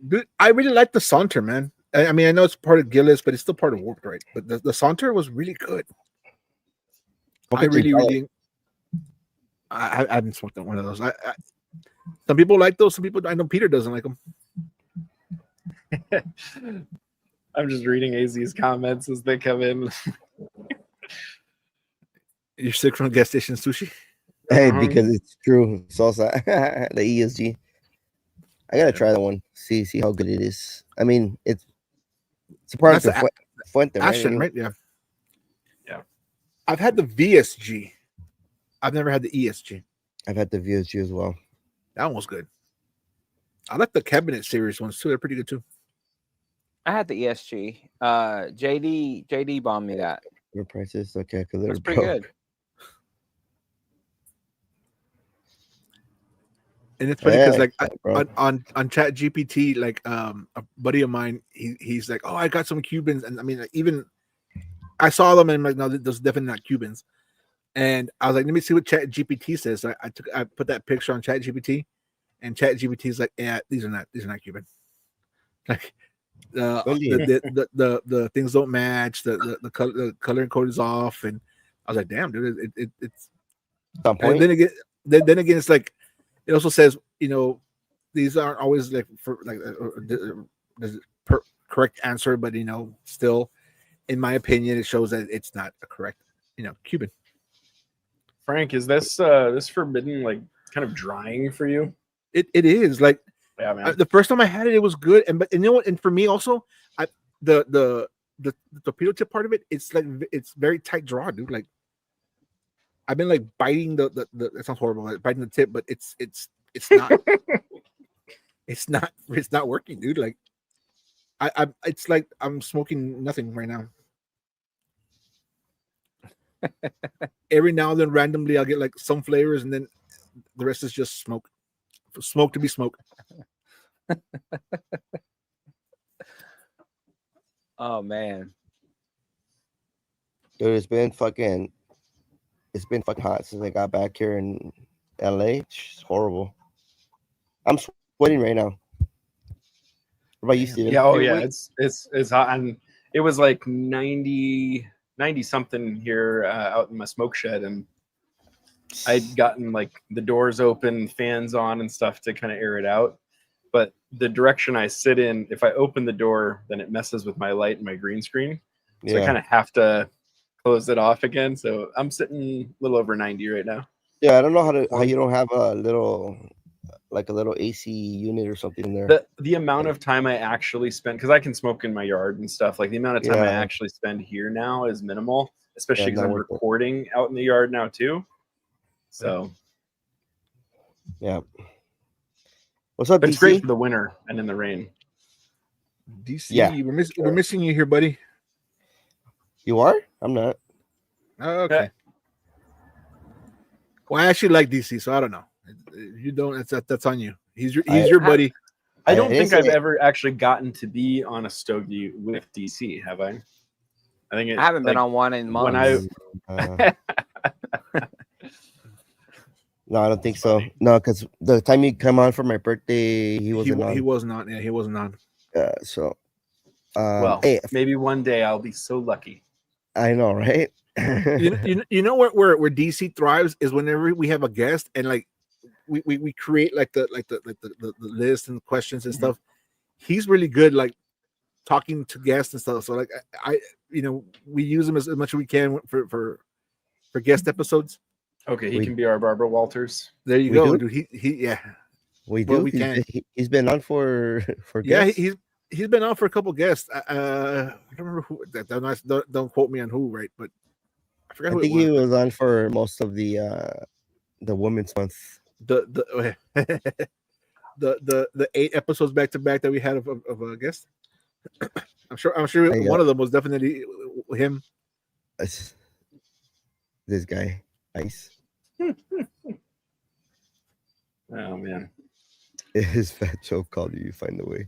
Dude, I really like the Saunter, man. I mean, I know it's part of Gillis, but it's still part of Warped, right? But the Saunter was really good. I haven't smoked one of those. Some people like those. Some people, I know Peter doesn't like them. I'm just reading AZ's comments as they come in. You're sick from gas station sushi? Hey, because it's true. Salsa, the ESG. I gotta try that one. See how good it is. I mean, it's a part of Fuente, Ashton, right? Yeah. I've had the VSG. I've never had the ESG. I've had the VSG as well. That one was good. I like the Cabinet series ones too. They're pretty good too. I had the ESG. JD bombed me that. Your prices, okay, because it's pretty good. And it's funny because like bro. on Chat GPT, like a buddy of mine, he's like, oh, I got some Cubans, and I mean, like, even I saw them and I'm like, no, those definitely not Cubans. And I was like, let me see what Chat GPT says. So I put that picture on Chat GPT, and Chat GPT is like, yeah, these are not Cuban. Like Really? the things don't match, the color code is off, and I was like, damn, dude, it's. Some And point. then again, it's like it also says, these aren't always like for like the correct answer, but still, in my opinion, it shows that it's not a correct, Cuban. Frank, is this forbidden like kind of drying for you? It is like Yeah, man. the first time I had it, it was good, and you know what? And for me also, the torpedo tip part of it, it's like it's very tight draw, dude. Like I've been like biting the it sounds horrible, like biting the tip, but it's not it's not working, dude. Like I it's like I'm smoking nothing right now. Every now and then randomly I'll get like some flavors, and then the rest is just smoke to be smoke. Oh man, Dude, it's been fucking hot since I got back here in LA. It's horrible. I'm sweating right now. What about you, Steven? Yeah, Dude, yeah, it's hot, and it was like 90 something here out in my smoke shed, and I'd gotten like the doors open, fans on, and stuff to kind of air it out. But the direction I sit in, if I open the door, then it messes with my light and my green screen, so I kind of have to close it off again. So I'm sitting a little over 90 right now. Yeah, I don't know how you don't have a little AC unit or something in there. The amount of time I actually spend, because I can smoke in my yard and stuff, like the amount of time I actually spend here now is minimal, especially because I'm recording out in the yard now too. So yeah. What's up, but DC? it's great for the winter and in the rain. DC, yeah, we're missing you here, buddy. You are? I'm not. Oh, okay. Well, I actually like DC, so I don't know. You don't. That's on you. He's your buddy. I don't think I've ever actually gotten to be on a stogie with DC. Have I? I think I haven't been on one in months. No, I don't think so. No, because the time you come on for my birthday, he wasn't on. He wasn't on. Yeah, he wasn't on. So, well, maybe one day I'll be so lucky. I know, right? you know where DC thrives is whenever we have a guest and like we create like the list and questions and stuff. He's really good like talking to guests and stuff. So like I we use him as much as we can for guest episodes. Okay, he can be our Barbara Walters. There you go, dude. He yeah. We do. We can. He's been on for guests. Yeah, he's been on for a couple guests. I don't remember who. Don't quote me on who, right? But I forgot. I think he was on for most of the Women's Month. The 8 episodes back to back that we had of a guest. I'm sure one of them was definitely him. This guy, Ice. Oh man. His fat Joe called you find the way.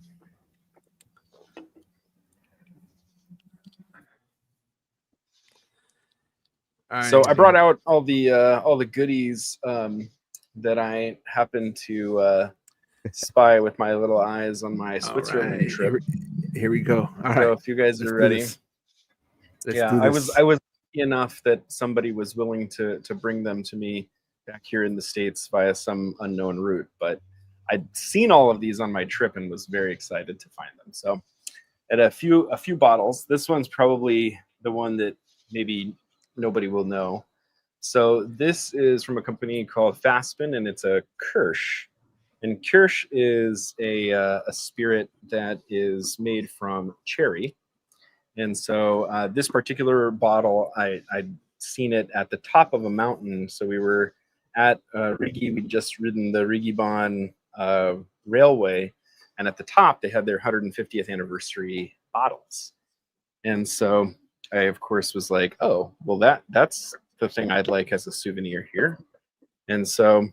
So I brought out all the goodies that I happened to spy with my little eyes on my Switzerland trip. Here we go. All so right. if you guys are ready. I was lucky enough that somebody was willing to bring them to me back here in the States via some unknown route, but I'd seen all of these on my trip and was very excited to find them. So at a few bottles, this one's probably the one that maybe nobody will know. So this is from a company called Fastspin, and it's a Kirsch. And Kirsch is a spirit that is made from cherry. And so this particular bottle, I'd seen it at the top of a mountain. So we were at Rigi. We'd just ridden the Rigibahn railway. And at the top, they had their 150th anniversary bottles. And so I, of course, was like, oh, well, that's the thing I'd like as a souvenir here. And so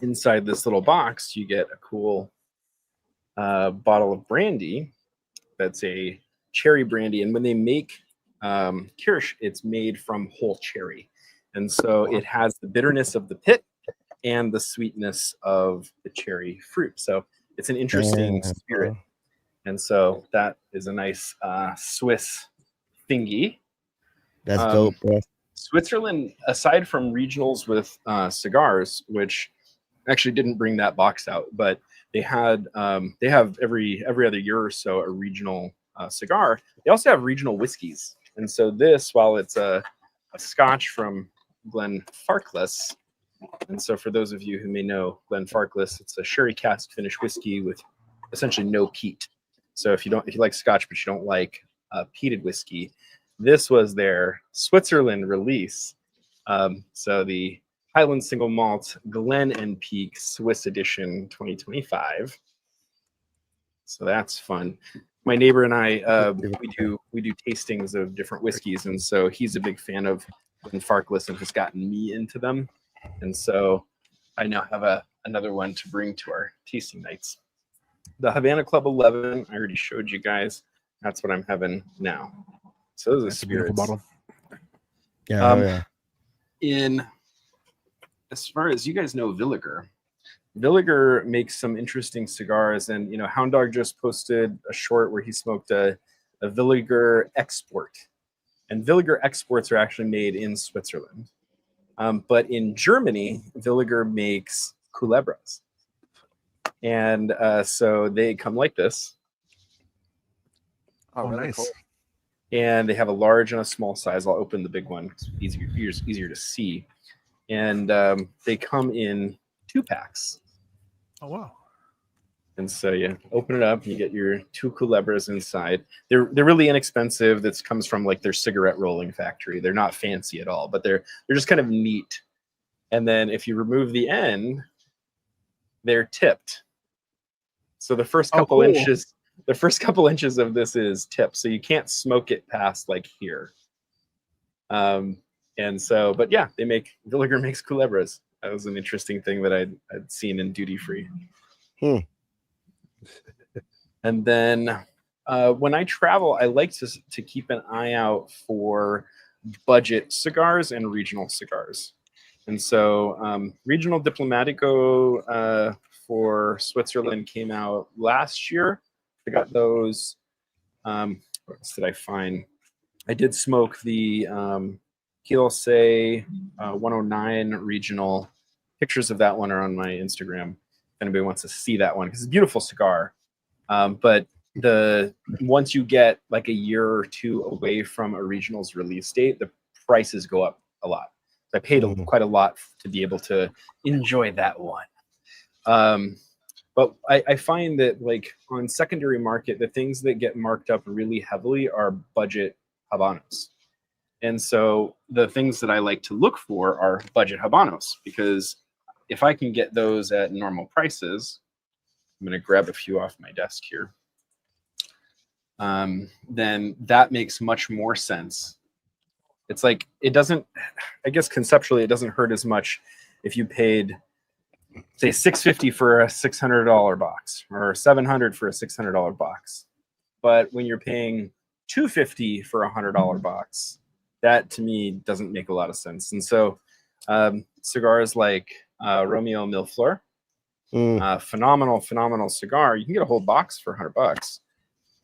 inside this little box, you get a cool bottle of brandy. That's a cherry brandy, and when they make Kirsch, it's made from whole cherry, and so it has the bitterness of the pit and the sweetness of the cherry fruit. So it's an interesting spirit, and so that is a nice Swiss thingy. That's dope, bro. Switzerland, aside from regionals with cigars, which actually didn't bring that box out, but they have every other year or so a regional cigar. They also have regional whiskeys, and so this, while it's a Scotch from Glenfarclas, and so for those of you who may know Glenfarclas, it's a sherry cask finished whiskey with essentially no peat. So if you like Scotch but you don't like peated whiskey, this was their Switzerland release. So the Highland Single Malt Glen and Peak Swiss Edition 2025. So that's fun. My neighbor and I, we do tastings of different whiskeys, and so he's a big fan of Glenfarclas and has gotten me into them. And so I now have another one to bring to our tasting nights. The Havana Club 11, I already showed you guys. That's what I'm having now. So those are That's a beautiful spirits. bottle. Yeah, In as far as you guys know, Villiger makes some interesting cigars, and Hound Dog just posted a short where he smoked a Villiger export, and Villiger exports are actually made in Switzerland, but in Germany, Villiger makes culebras, and so they come like this. Oh, really nice. cool. And they have a large and a small size. I'll open the big one. It's easier to see. And they come in 2-packs. Oh, wow. And so you open it up, and you get your 2 culebras inside. They're really inexpensive. That comes from like their cigarette rolling factory. They're not fancy at all, but they're just kind of neat. And then if you remove the end, they're tipped. So the first couple inches. The first couple inches of this is tipped, so you can't smoke it past like here. And so, but yeah, Villiger makes culebras. That was an interesting thing that I'd seen in duty free. And then when I travel, I like to keep an eye out for budget cigars and regional cigars. And so Regional Diplomatico for Switzerland came out last year. I got those. What else did I find? I did smoke the Kielce 109 regional. Pictures of that one are on my Instagram. If anybody wants to see that one, because it's a beautiful cigar. But once you get like a year or two away from a regional's release date, the prices go up a lot. So I paid quite a lot to be able to enjoy that one. But I find that like on secondary market, the things that get marked up really heavily are budget Habanos. And so the things that I like to look for are budget Habanos, because if I can get those at normal prices, I'm going to grab a few off my desk here, then that makes much more sense. It's like, it doesn't, I guess conceptually, it doesn't hurt as much if you paid, say, $650 for a $600 box or $700 for a $600 box. But when you're paying $250 for a $100 box, that to me doesn't make a lot of sense. And so cigars like Romeo Millefleur, phenomenal cigar. You can get a whole box for $100.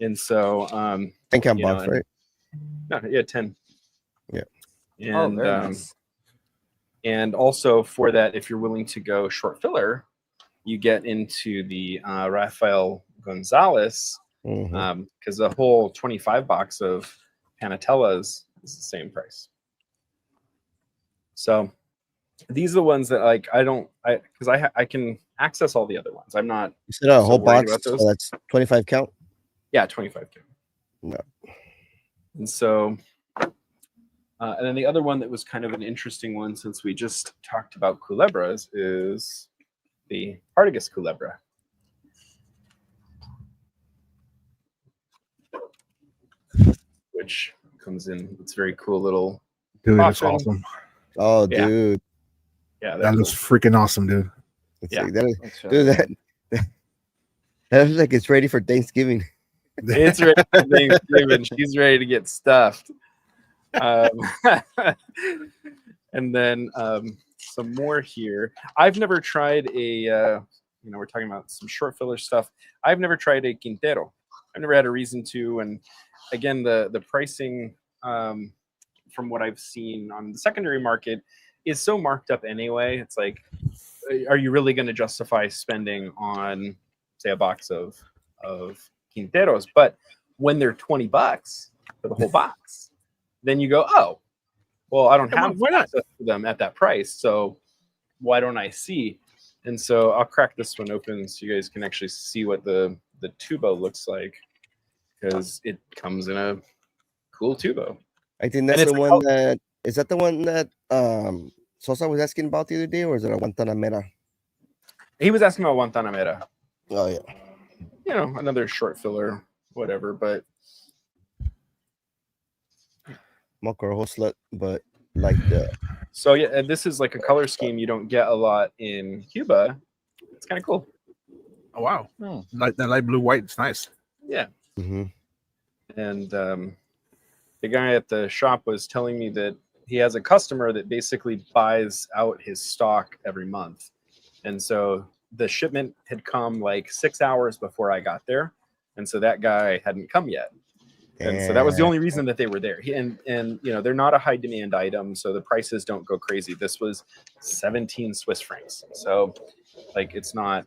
And so 10-count box, right? No, yeah, 10. Yeah. And very nice. And also for that, if you're willing to go short filler, you get into the Rafael Gonzalez, because the whole 25 box of Panatellas is the same price. So these are the ones that like because I can access all the other ones. I'm not. You said a so whole worried box, about those. so that's 25 count. Yeah, 25 count. No. And so, and then the other one that was kind of an interesting one, since we just talked about culebras, is the Partagas culebra. Which comes in, it's very cool little. Dude, that's coffin. awesome. Oh, Yeah. dude. Yeah, That looks freaking awesome, dude. It's Yeah. like that, That's dude, really that looks like it's ready for Thanksgiving. It's ready for Thanksgiving. She's ready to get stuffed. Um, and then some more here. I've never tried we're talking about some short filler stuff. I've never tried a Quintero. I've never had a reason to. And again, the pricing from what I've seen on the secondary market is so marked up anyway. It's like, are you really going to justify spending on, say, a box of Quinteros? But when they're $20 for the whole box, then you go, oh, well, I don't have Why not? access to them at that price, so why don't I see? And so I'll crack this one open so you guys can actually see what the tubo looks like, because it comes in a cool tubo. I think that's it's the one that is that the one that Sosa was asking about the other day, or is it a Guantanamera? He was asking about Guantanamera. Oh yeah. You know, another short filler, whatever, but Mockroho slut, but like the so yeah, and this is like a color scheme you don't get a lot in Cuba. It's kind of cool. Oh wow, Hmm. like that light blue white. It's nice. Yeah. Mhm. And the guy at the shop was telling me that he has a customer that basically buys out his stock every month. And so the shipment had come like 6 hours before I got there. And so that guy hadn't come yet. And so that was the only reason that they were there. And you know, they're not a high demand item, so the prices don't go crazy. This was 17 Swiss francs. So like it's not,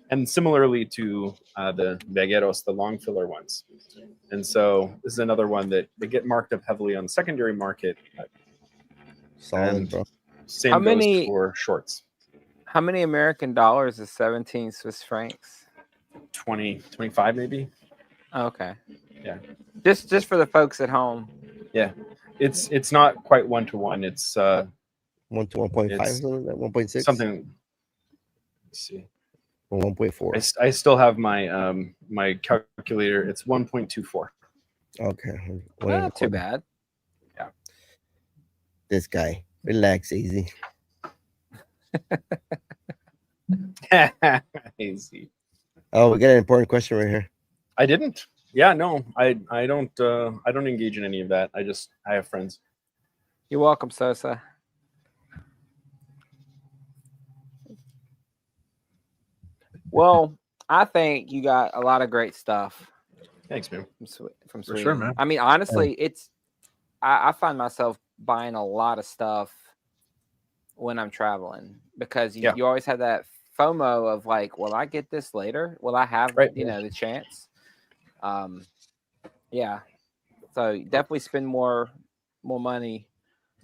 and similarly to the Vegueros, the long filler ones. And so this is another one that they get marked up heavily on the secondary market. solid, And bro. same How goes many- for shorts. How many American dollars is 17 Swiss francs? 20, 25 maybe. Oh, okay. Yeah. Just for the folks at home. Yeah. It's not quite 1-to-1. It's 1 to 1.5, It's something like that, 1.6, something. Let's see. or 1.4. I still have my my calculator. It's 1.24. Okay, Not too bad. This guy, relax, easy. Easy. Oh, we got an important question right here. I didn't. Yeah, no, I don't engage in any of that. I have friends. You're welcome, Sosa. Well, I think you got a lot of great stuff Thanks, man. from For Sweden. sure, man. I mean, honestly, I find myself buying a lot of stuff when I'm traveling because you always have that FOMO of like, will I get this later? Will I have the chance? Yeah. So definitely spend more money.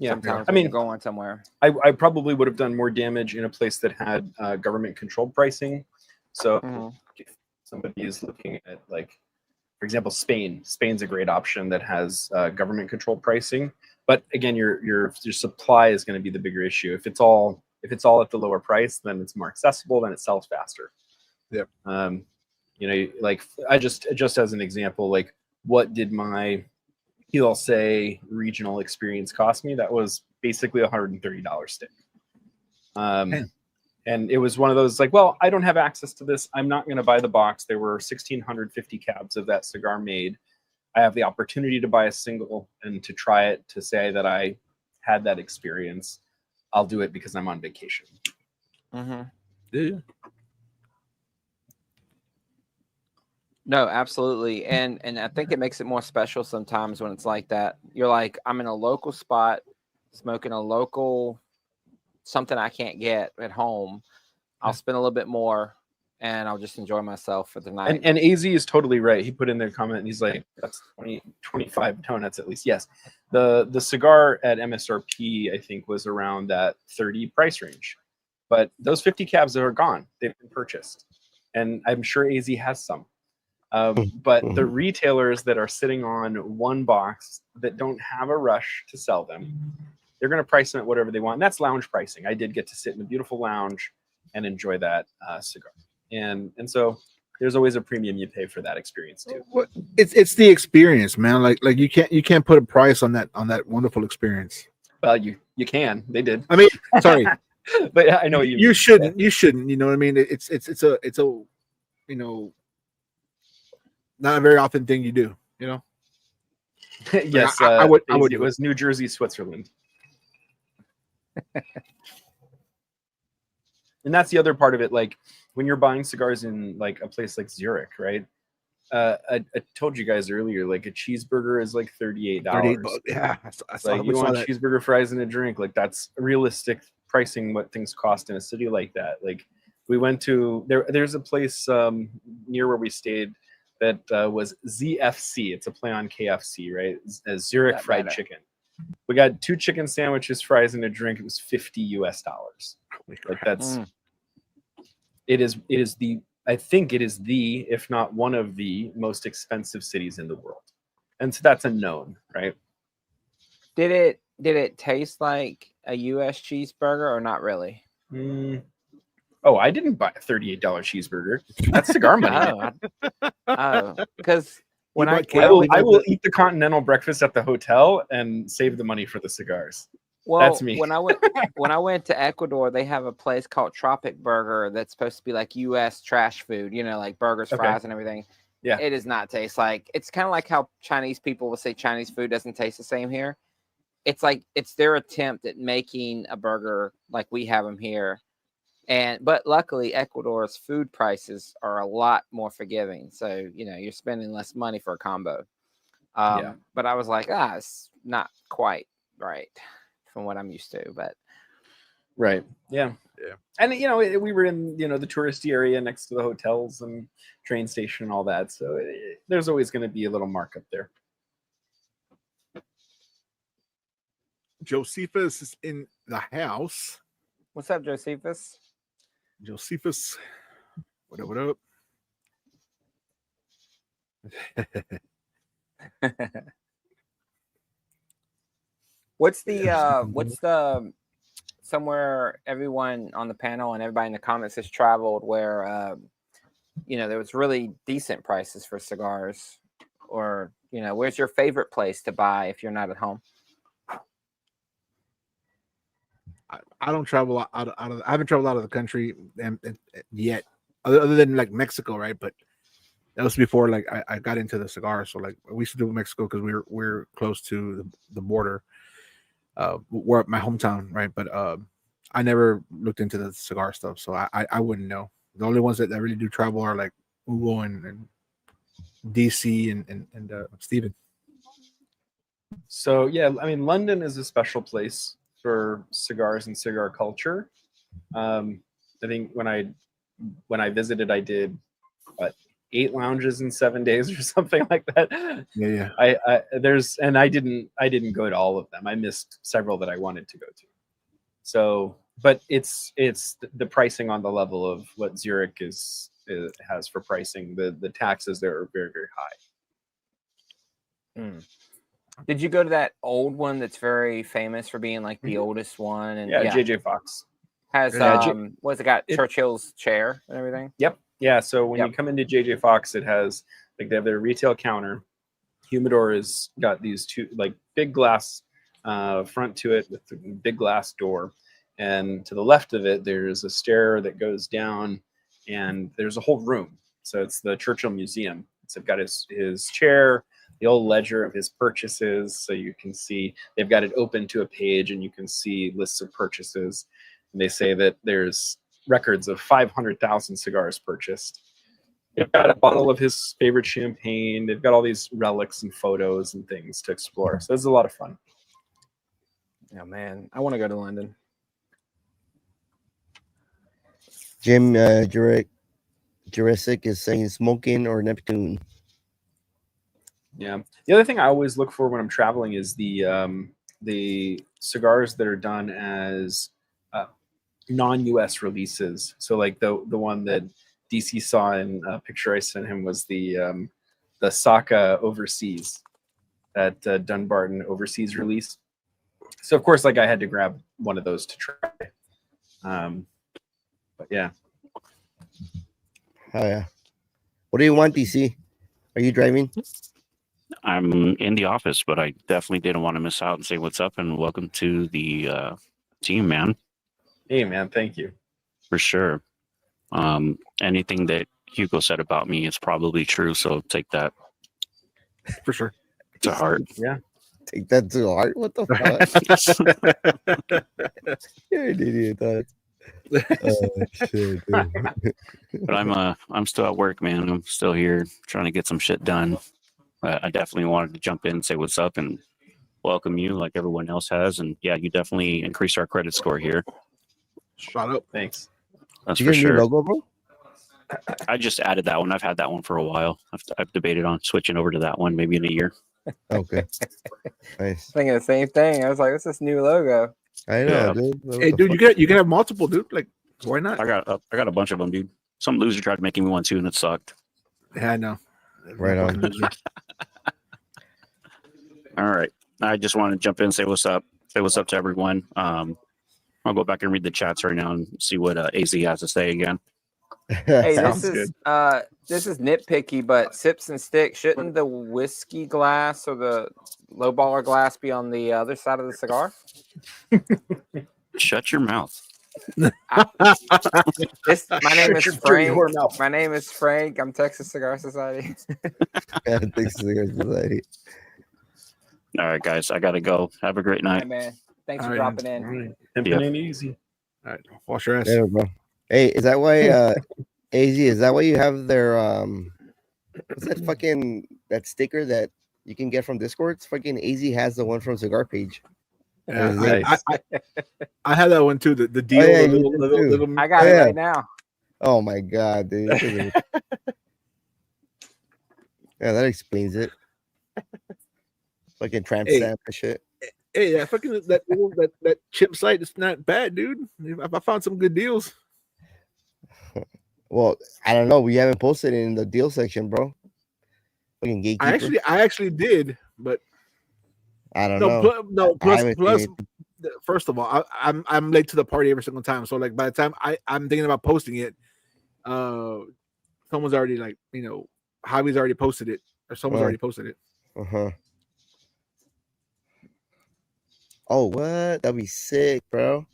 Sometimes when you're going somewhere. I probably would have done more damage in a place that had government controlled pricing. So if somebody is looking at, like, for example, Spain's a great option that has government controlled pricing. But again, your supply is going to be the bigger issue. If it's all at the lower price, then it's more accessible, then it sells faster. Yep. You know, like I just as an example, like what did my say regional experience cost me? That was basically $130 stick. And it was one of those like, well, I don't have access to this. I'm not going to buy the box. There were 1,650 cabs of that cigar made. I have the opportunity to buy a single and to try it, to say that I had that experience. I'll do it because I'm on vacation. Yeah. No, absolutely. And I think it makes it more special sometimes when it's like that. You're like, I'm in a local spot, smoking a local something I can't get at home. I'll spend a little bit more and I'll just enjoy myself for the night. And AZ is totally right. He put in their comment and he's like, that's 25 donuts at least. Yes. The cigar at MSRP, I think, was around that 30 price range. But those 50 cabs are gone. They've been purchased. And I'm sure AZ has some. But the retailers that are sitting on one box that don't have a rush to sell them, they're going to price them at whatever they want. And that's lounge pricing. I did get to sit in a beautiful lounge and enjoy that cigar. And so there's always a premium you pay for that experience too. It's the experience, man. Like you can't put a price on that wonderful experience. Well, you can. They did. I mean, sorry, But yeah, I know what you mean. shouldn't. You shouldn't. You know what I mean? It's a you know, not a very often thing you do. You know. Yes, I would. it was New Jersey, Switzerland. And that's the other part of it. Like when you're buying cigars in like a place like Zurich, right? I told you guys earlier, like a cheeseburger is like $38. $38. Yeah, I saw, Like you want that. cheeseburger, fries, and a drink. Like that's realistic pricing. What things cost in a city like that. Like we went to there's a place near where we stayed that was ZFC. It's a play on KFC, right? Zurich Fried Chicken. We got 2 chicken sandwiches, fries, and a drink. It was $50. Like that's it is the I think it is the, if not one of the most expensive cities in the world. And so that's a known, right? Did it taste like a US cheeseburger or not really? Oh, I didn't buy a $38 cheeseburger. That's cigar money. Because when I will eat the continental breakfast at the hotel and save the money for the cigars. Well, that's me. when I went to Ecuador, they have a place called Tropic Burger that's supposed to be like US trash food, you know, like burgers, fries, and everything. Yeah. It does not taste like, it's kind of like how Chinese people will say Chinese food doesn't taste the same here. It's like it's their attempt at making a burger like we have them here. But luckily Ecuador's food prices are a lot more forgiving. So, you know, you're spending less money for a combo. But I was like, it's not quite right from what I'm used to, but right. Yeah. And you know, we were in, you know, the touristy area next to the hotels and train station and all that. So there's always going to be a little markup there. Josephus is in the house. What's up, Josephus? Josephus, what up? What's the somewhere everyone on the panel and everybody in the comments has traveled where you know, there was really decent prices for cigars, or you know, where's your favorite place to buy if you're not at home? I don't travel out of I haven't traveled out of the country yet, other than like Mexico, right? But that was before like I got into the cigar. So like we used to do Mexico because we're close to the border. We're at my hometown, right? But I never looked into the cigar stuff, so I wouldn't know. The only ones that really do travel are like Hugo and DC and Steven. So yeah, I mean, London is a special place for cigars and cigar culture. I think when I visited, I did 8 lounges in 7 days or something like that. Yeah. I didn't go to all of them. I missed several that I wanted to go to. So, but it's the pricing on the level of what Zurich has for pricing. The taxes there are very, very high. Did you go to that old one that's very famous for being like the oldest one? And JJ Fox has what's it got? Churchill's chair and everything. Yep. Yeah. So when you come into JJ Fox, it has like they have their retail counter. Humidor has got these 2 like big glass front to it with a big glass door, and to the left of it there's a stair that goes down, and there's a whole room. So it's the Churchill Museum. So they've got his chair, the old ledger of his purchases, so you can see they've got it open to a page and you can see lists of purchases. And they say that there's records of 500,000 cigars purchased. They've got a bottle of his favorite champagne. They've got all these relics and photos and things to explore. So it's a lot of fun. Oh man, I want to go to London. Jim Jurassic is saying smoking or Neptune. Yeah. The other thing I always look for when I'm traveling is the cigars that are done as non-US releases. So like the one that DC saw in a picture I sent him was the Saka Overseas, that Dunbarton Overseas release. So of course, like I had to grab one of those to try. But yeah. Oh yeah. What do you want, DC? Are you driving? I'm in the office, but I definitely didn't want to miss out and say what's up and welcome to the team, man. Hey, man, thank you. For sure. Anything that Hugo said about me is probably true, so take that For sure. to heart. Yeah. Take that to heart. What the fuck? You're an idiot. Dog. Oh shit, dude. But I'm still at work, man. I'm still here trying to get some shit done. I definitely wanted to jump in and say what's up and welcome you like everyone else has. And yeah, you definitely increased our credit score here. Shut up. Thanks. That's You for get a new sure. logo, bro? I just added that one. I've had that one for a while. I've debated on switching over to that one maybe in a year. Okay. Nice. Thinking the same thing. I was like, "What's this new logo?" I know, Yeah. dude. What Hey, the dude, fuck? you can have multiple, dude. Like, why not? I got a bunch of them, dude. Some loser tried making me one too, and it sucked. Yeah, I know. Right on. All right. I just want to jump in and say what's up. Say what's up to everyone. I'll go back and read the chats right now and see what AZ has to say again. Hey, Sounds this is nitpicky, but sips and sticks. Shouldn't the whiskey glass or the low baller glass be on the other side of the cigar? Shut your mouth. My name is Shut your dirty Frank. whore mouth. My name is Frank. I'm Texas Cigar Society. Thanks to the society. All right, guys. I got to go. Have a great Hey, night. man. Thanks All for right. dropping in. All right. Pimping Yep. ain't easy. All right, wash your ass. Yeah, bro. Hey, is that why AZ, is that why you have their what's that fucking that sticker that you can get from Discord? It's fucking AZ has the one from Cigar Page. Yeah, Nice. I had that one too. The deal, yeah, the you did too. little I got it Yeah. right now. Oh my god, dude. Yeah, that explains it. Fucking tramp Hey. stamp and shit. Hey, yeah, fucking that chip site is not bad, dude. I found some good deals. Well, I don't know. We haven't posted it in the deal section, bro. Fucking gatekeeper. I actually did, but I don't know. plus haven't plus. seen First of all, I'm late to the party every single time. So like by the time I'm thinking about posting it, someone's already like Javi's already posted it or someone's already posted it. Uh-huh. Oh, what? That'd be sick, bro.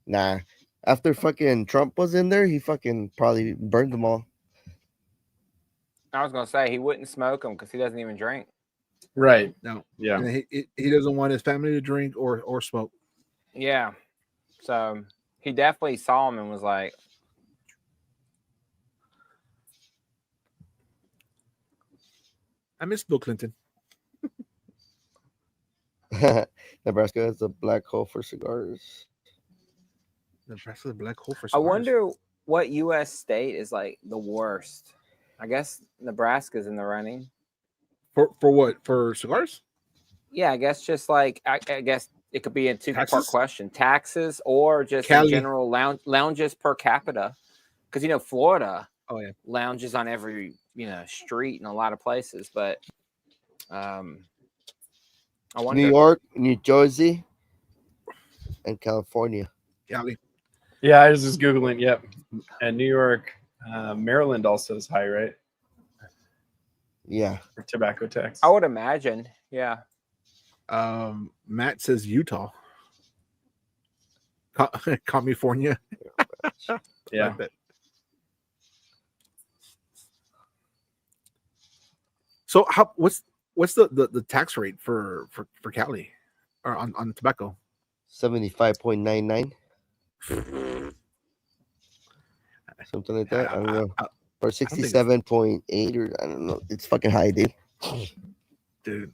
Nah. After fucking Trump was in there, he fucking probably burned them all. I was gonna say he wouldn't smoke them because he doesn't even drink. Right. No, Yeah. and he doesn't want his family to drink or smoke. Yeah. So he definitely saw him and was like, I miss Bill Clinton. Nebraska has a black hole for cigars. Nebraska's a black hole for I cigars. wonder what U.S. state is like the worst. I guess Nebraska's in the running. For what? For cigars? Yeah, I guess just like I guess it could be a two-part Taxes? question: taxes or just in Cali. general lounges per capita. Because Florida, Oh yeah, lounges on every street in a lot of places, but I wonder. New York, New Jersey, and California. Cali. Yeah, I was just Googling. Yep. And New York, Maryland also is high, right? Yeah. For tobacco tax. I would imagine, yeah. Matt says Utah. California. Yeah. Like that. So what's the tax rate for Cali or on tobacco? 75.99. Something like that. I don't know. Or 67.8 or I don't know. It's fucking high, dude. Dude.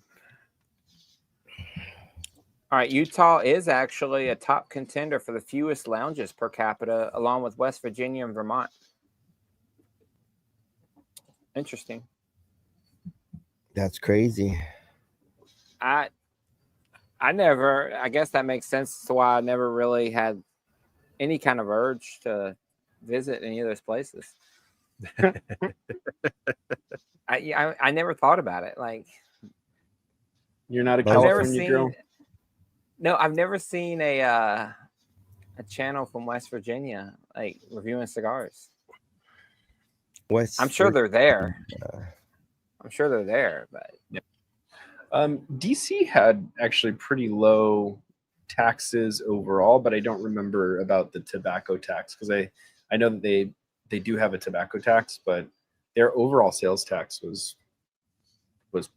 All right, Utah is actually a top contender for the fewest lounges per capita, along with West Virginia and Vermont. Interesting. That's crazy. I guess that makes sense to why I never really had any kind of urge to visit any of those places. I never thought about it. Like, You're not a I've never California girl? I've never seen a channel from West Virginia like reviewing cigars. I'm sure they're there. I'm sure they're there, but DC had actually pretty low taxes overall, but I don't remember about the tobacco tax because I know that they do have a tobacco tax, but their overall sales tax was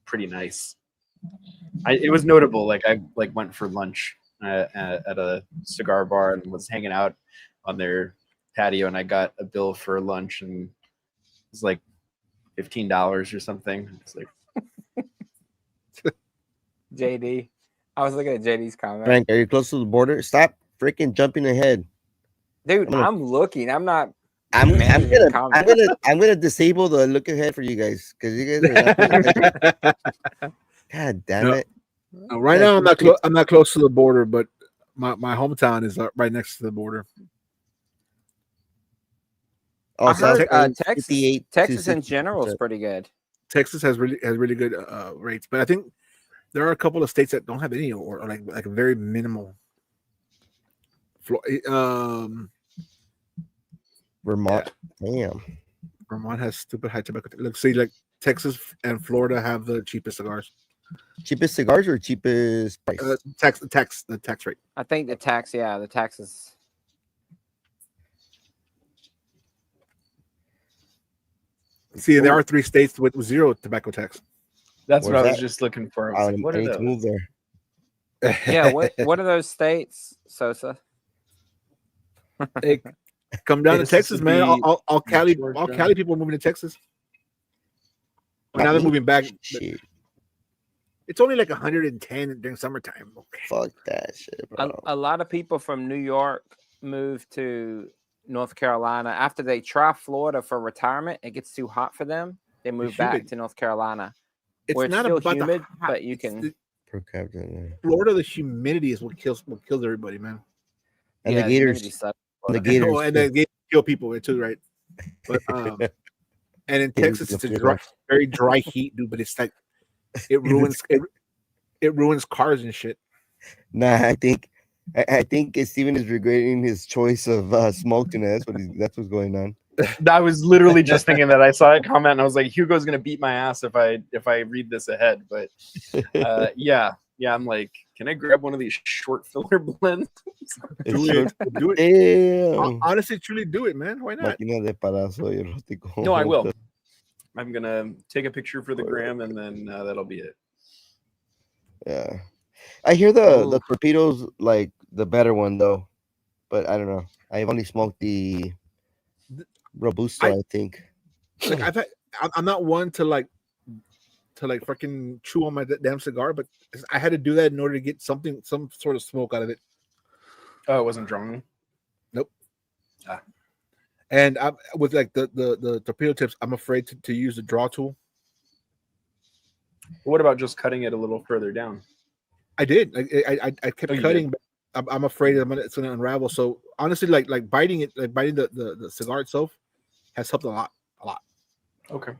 pretty nice. It was notable. Like I went for lunch at a cigar bar and was hanging out on their patio, and I got a bill for lunch, and it was like $15 or something. It's like JD. I was looking at JD's comment. Frank, are you close to the border? Stop freaking jumping ahead. Dude, I'm looking. I'm not. I'm managing gonna disable the look ahead for you guys because you guys are not God damn it. Right now I'm not close to the border, but my hometown is right next to the border. I heard Texas in general is pretty good. Texas has really good rates, but I think there are a couple of states that don't have any or like a very minimal. Vermont, damn. Vermont has stupid high tobacco. Look, see, like Texas and Florida have the cheapest cigars. Cheapest cigars or cheapest price? The tax rate. I think the tax is. See, there are 3 states with 0 tobacco tax. That's what I was just looking for. I was like, what I are need those? to move there. Yeah, what are those states, Sosa? Hey, come down to Texas, man. All Cali people are moving to Texas. Well, now they're moving back. Shit. It's only like 110 during summertime. Okay. Fuck that shit, bro. A lot of people from New York move to North Carolina after they try Florida for retirement. It gets too hot for them. They move back to North Carolina. It's not still about humid, the hot, but you can. Florida, the humidity is what kills everybody, man. And the Gators. The Gators. Oh, and the Gators kill people too, right? But and in Texas, it's a very dry heat, dude. But it's like it ruins cars and shit. Nah, I think Steven is regretting his choice of smoke tonight. That's what's going on. I was literally just thinking that. I saw a comment and I was like, Hugo's gonna beat my ass if I read this ahead. But yeah, I'm like, can I grab one of these short filler blends? Do it. Damn. Honestly, truly do it, man. Why not? No, I will. I'm gonna take a picture for the gram and then that'll be it. Yeah, I hear the torpedoes like the better one though, but I don't know. I've only smoked the Robusto, I think. Like I'm not one to like freaking chew on my damn cigar, but I had to do that in order to get some sort of smoke out of it. Oh, it wasn't drawn. Nope. And I'm with like the torpedo tips. I'm afraid to use the draw tool. What about just cutting it a little further down? I did. I kept cutting, but I'm afraid it's going to unravel. So honestly, like biting the cigar itself has helped a lot. Okay.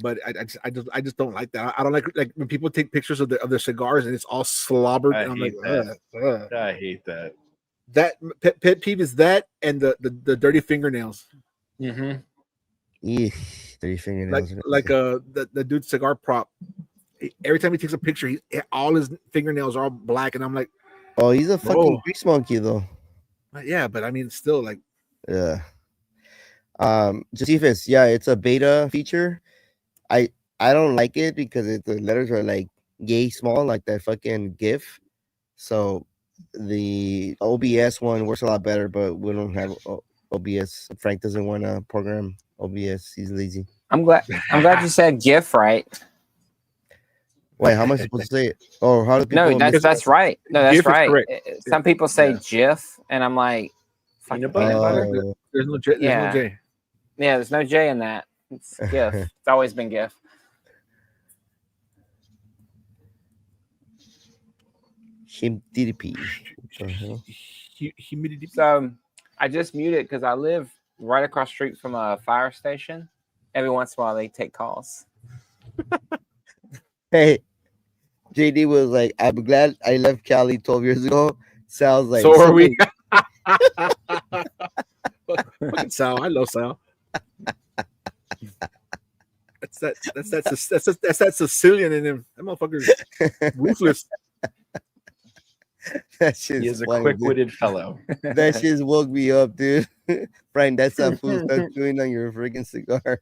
But I just don't like that. I don't like when people take pictures of their cigars and it's all slobbered. I and I'm hate like, that. I hate that. That pet peeve is that and the dirty fingernails. Mm-hmm. Yeah, dirty fingernails. Like the dude's cigar prop. Every time he takes a picture, all his fingernails are all black, and I'm like, oh, he's a fucking grease monkey though. Yeah, but I mean, still like, yeah. Josephus, yeah, it's a beta feature. I don't like it because the letters are like yay small, like that fucking GIF. So the OBS one works a lot better, but we don't have OBS. Frank doesn't want to program OBS. He's lazy. I'm glad you said GIF right. Wait, how am I supposed to say it? Oh, how do people? No, that's right. No, that's GIF right. Some people say GIF, and I'm like, peanut butter. There's no J. No J. Yeah, there's no J in that. It's GIF. It's always been GIF. Humidity. So I just muted because I live right across the street from a fire station. Every once in a while, they take calls. Hey, JD was like, I'm glad I left Cali 12 years ago. Sounds like so are we. Fucking Sal, I love Sal. That's that Sicilian in him. That motherfucker's ruthless. That He shit's is a funny, dude. quick-witted fellow. That shit woke me up, dude. Brian, that's that fool stuff doing on your freaking cigar.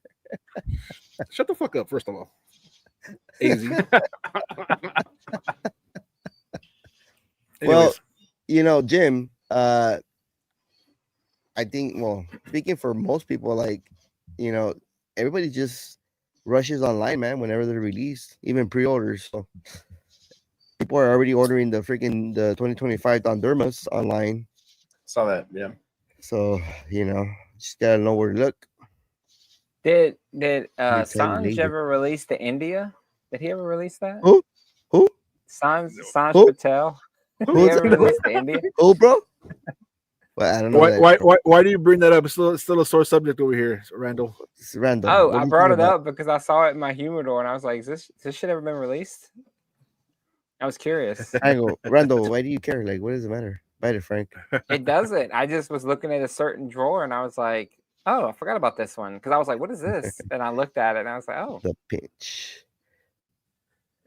Shut the fuck up, first of all. AZ. Well, Anyways, Jim, I think, well, speaking for most people, like, everybody just rushes online, man, whenever they're released, even pre-orders. So people are already ordering the 2025 Dondermas online. Saw that. Yeah. So, just gotta know where to look. Did Let me tell you Sanj later. ever release the India? Did he ever release that? Who? Sanj Who? Patel. Did he Who's ever that? release the India? Oh, bro. Well, I don't know. why do you bring that up? It's still a sore subject over here, Randall. It's random. Oh, What do I you brought think it about up because I saw it in my humidor and I was like, has this shit ever been released? I was curious. Randall, why do you care? Like, what does it matter? Bite it, Frank. It doesn't. I just was looking at a certain drawer and I was like, oh, I forgot about this one. Because I was like, what is this? And I looked at it and I was like, oh. The pinch.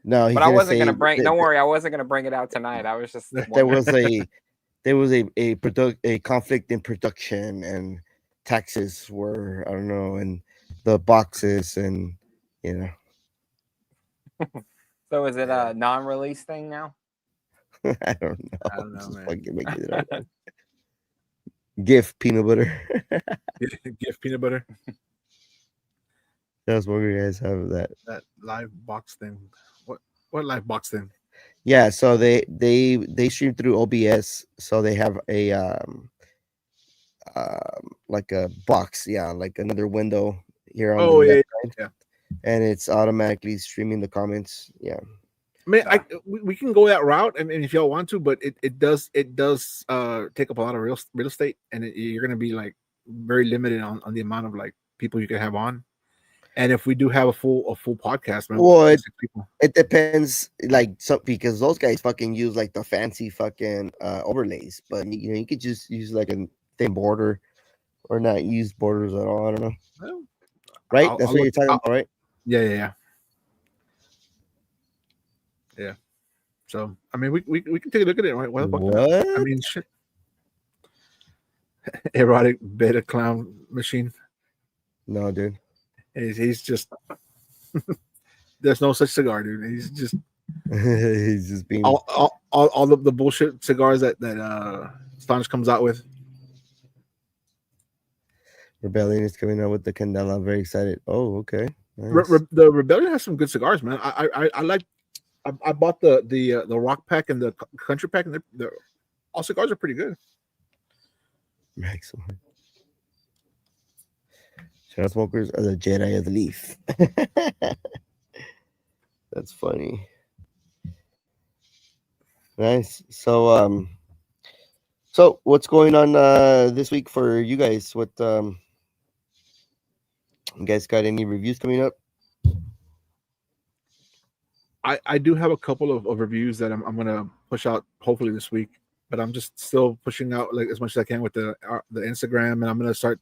No, he's But I gonna wasn't say gonna bring. Don't worry, I wasn't gonna bring it out tonight. I was just. there was a conflict in production, and taxes were, I don't know, and the boxes, and So is it a non-release thing now? I don't know. I don't know, Just man. fucking making it up. GIF peanut butter. GIF peanut butter. That's what you guys have that. That live box thing. What live box thing? Yeah, so they stream through OBS, so they have a like a box, like another window here on the left side, and it's automatically streaming the comments. Yeah, I mean, we can go that route. I mean, if y'all want to, but it does take up a lot of real estate, and you're going to be like very limited on the amount of like people you can have on. And if we do have a full podcast, man, well, it depends. Like, because those guys fucking use like the fancy fucking overlays, but you could just use like a thin border, or not use borders at all. I don't know. Well, right? That's what you're talking about, right? Yeah. So I mean, we can take a look at it, right? What? I mean, shit. Erotic beta clown machine. No, dude. He's just. There's no such cigar, dude. He's just. He's just being all of the bullshit cigars that Stanish comes out with. Rebellion is coming out with the Candela. I'm very excited. Oh, okay. Nice. The Rebellion has some good cigars, man. I like. I bought the Rock Pack and the Country Pack, and they're all cigars are pretty good. Excellent. Shadow smokers are the Jedi of the leaf. That's funny. Nice. So what's going on this week for you guys? What you guys got any reviews coming up? I do have a couple of reviews that I'm gonna push out hopefully this week, but I'm just still pushing out like as much as I can with the Instagram, and I'm gonna start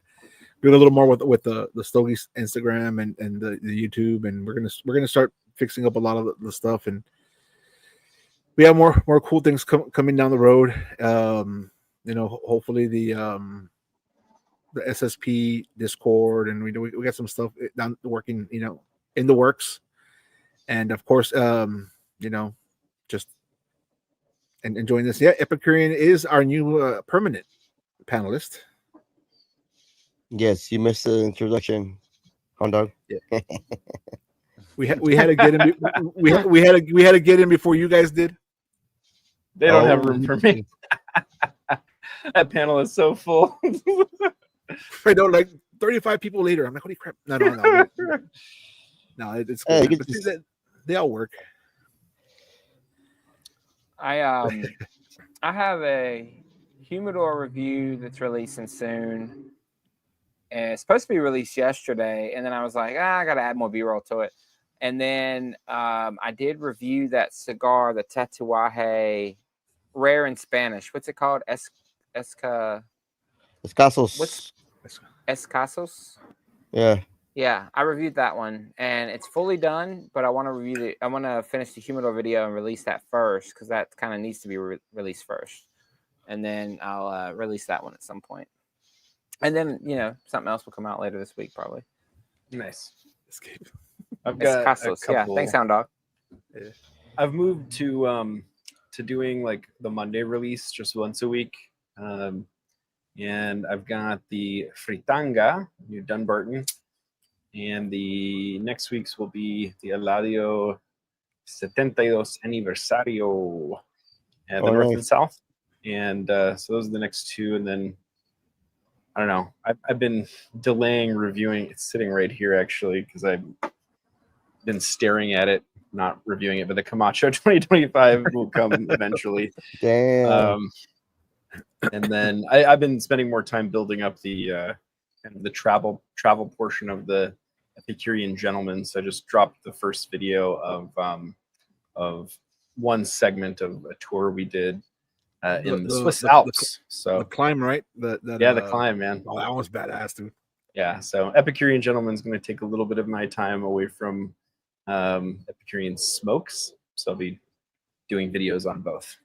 doing a little more with the Stogie's Instagram and the YouTube, and we're gonna start fixing up a lot of the stuff, and we have more cool things coming down the road. Hopefully the SSP Discord, and we got some stuff down working, in the works, and of course, just and enjoying this. Yeah, Epicurean is our new permanent panelist. Yes, you missed the introduction, hound dog. Yeah. we had to get him. We had to get him before you guys did. They don't have room for me. That panel is so full. I know, like 35 people later. I'm like, holy crap! No. No, it's cool. They all work. I have a humidor review that's releasing soon. And it's supposed to be released yesterday, and then I was like, I gotta add more B-roll to it. And then I did review that cigar, the Tatuaje, rare in Spanish. What's it called? Escasos. Escasos? Yeah. Yeah, I reviewed that one, and it's fully done. But I want to review the. I want to finish the humidor video and release that first because that kind of needs to be released first, and then I'll release that one at some point. And then something else will come out later this week probably. Nice. Escape. I've It's got a Costos. Yeah, couple. thanks, Hound Dog. I've moved to doing like the Monday release just once a week. And I've got the Fritanga, New Dunbarton, and the next week's will be the Eladio 72 Aniversario at the North and South. And so those are the next two. And then I don't know. I've been delaying reviewing. It's sitting right here actually because I've been staring at it, not reviewing it. But the Camacho 2025 will come eventually. Damn. And then I've been spending more time building up the kind of the travel portion of the Epicurean Gentleman. So I just dropped the first video of one segment of a tour we did in the Swiss Alps. So the climb, right? The climb, man. Oh, that was badass, dude. Yeah. So Epicurean Gentleman is going to take a little bit of my time away from Epicurean Smokes. So I'll be doing videos on both.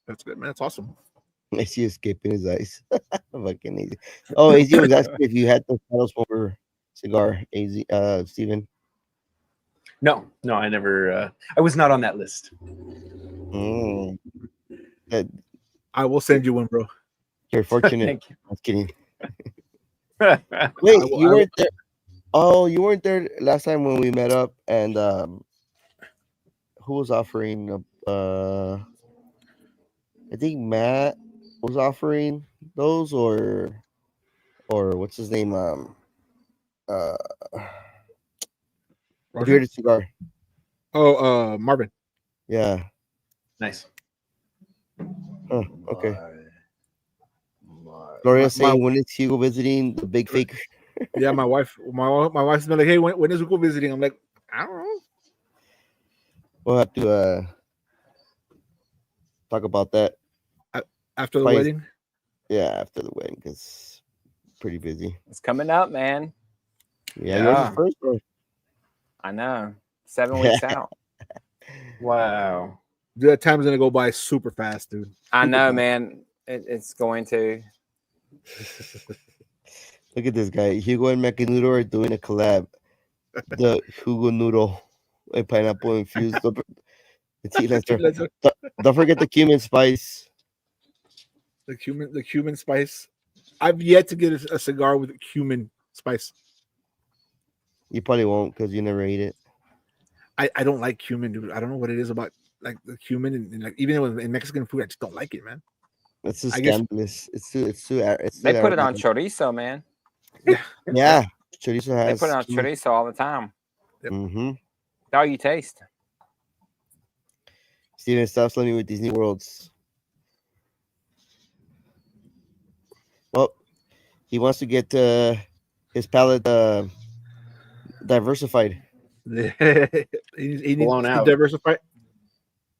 That's good, man. That's awesome. I see escaping his eyes. Fucking easy. Oh, AZ was asking if you had the Shadow Smoker cigar, AZ, Steven. No, I never. I was not on that list. I will send you one, bro. You're fortunate. Thank you. I was kidding. Wait, you weren't there. Oh, you weren't there last time when we met up, and who was offering? I think Matt was offering those, or what's his name? Bearded cigar. Oh, Marvin. Yeah. Nice. Oh, okay. Gloria saying, when is Hugo visiting the big faker? Yeah, my wife's been like, hey, when is Hugo visiting? I'm like, I don't know. We'll have to talk about that after the wedding. Yeah, after the wedding, because pretty busy. It's coming up, man. Yeah. Yours is first, bro. I know. 7 weeks out. Wow. Dude, that time's gonna go by super fast, dude. I know, man. It's going to. Look at this guy. Hugo and Macanudo are doing a collab. The Hugo Noodle and pineapple infused. Don't forget the cumin spice. The cumin spice. I've yet to get a cigar with cumin spice. You probably won't because you never ate it. I don't like cumin, dude. I don't know what it is about like the cumin and like even in Mexican food, I just don't like it, man. It's too scandalous. It's too they put it on chorizo, man. Yeah. Chorizo has. They put it on chorizo all the time. Yep. Mm-hmm. All you taste. Steven, stop slumming with these new worlds. Well, he wants to get his palate diversified. he needs to diversify.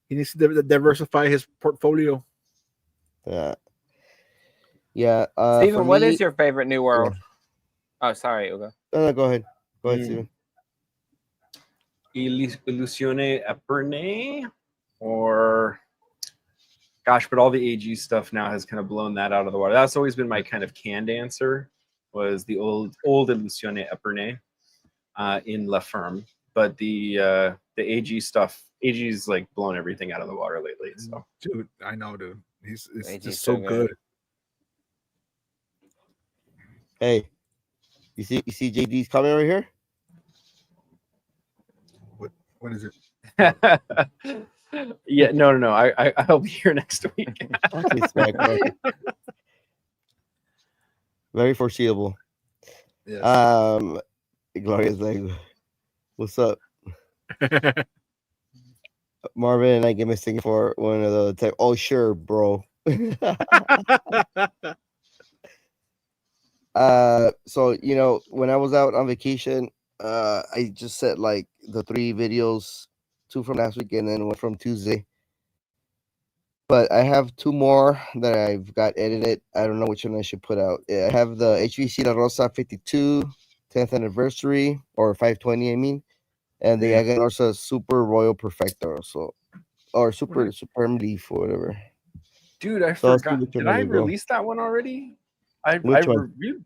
He needs to diversify his portfolio. Yeah. Steven, what is your favorite new world? Oh, sorry, Ugo. No, go ahead. Go ahead, Steven. Illusione Epernay, or gosh, but all the AG stuff now has kind of blown that out of the water. That's always been my kind of canned answer, was the old Illusione Epernay in La Ferme. But the AG stuff, AG's like blown everything out of the water lately. So, dude, I know, dude. It's just so so good. Hey, you see JD's comment right here? What is it? Yeah, no. I'll be here next week. Very foreseeable. Yes. Gloria's like, what's up? Marvin and I get mistaken for one of the type. Oh, sure, bro. So when I was out on vacation, I just set like the 3 videos, 2 from last week and then 1 from Tuesday. but I have two more that I've got edited. I don't know which one I should put out. I have the HVC La Rosa 52 10th anniversary or 520, I mean, and I got also Super Royal Perfecto, so or Super Supreme Leaf or whatever. Dude, I So I'll see forgot. which Did one I will go. release that one already? I Which one? reviewed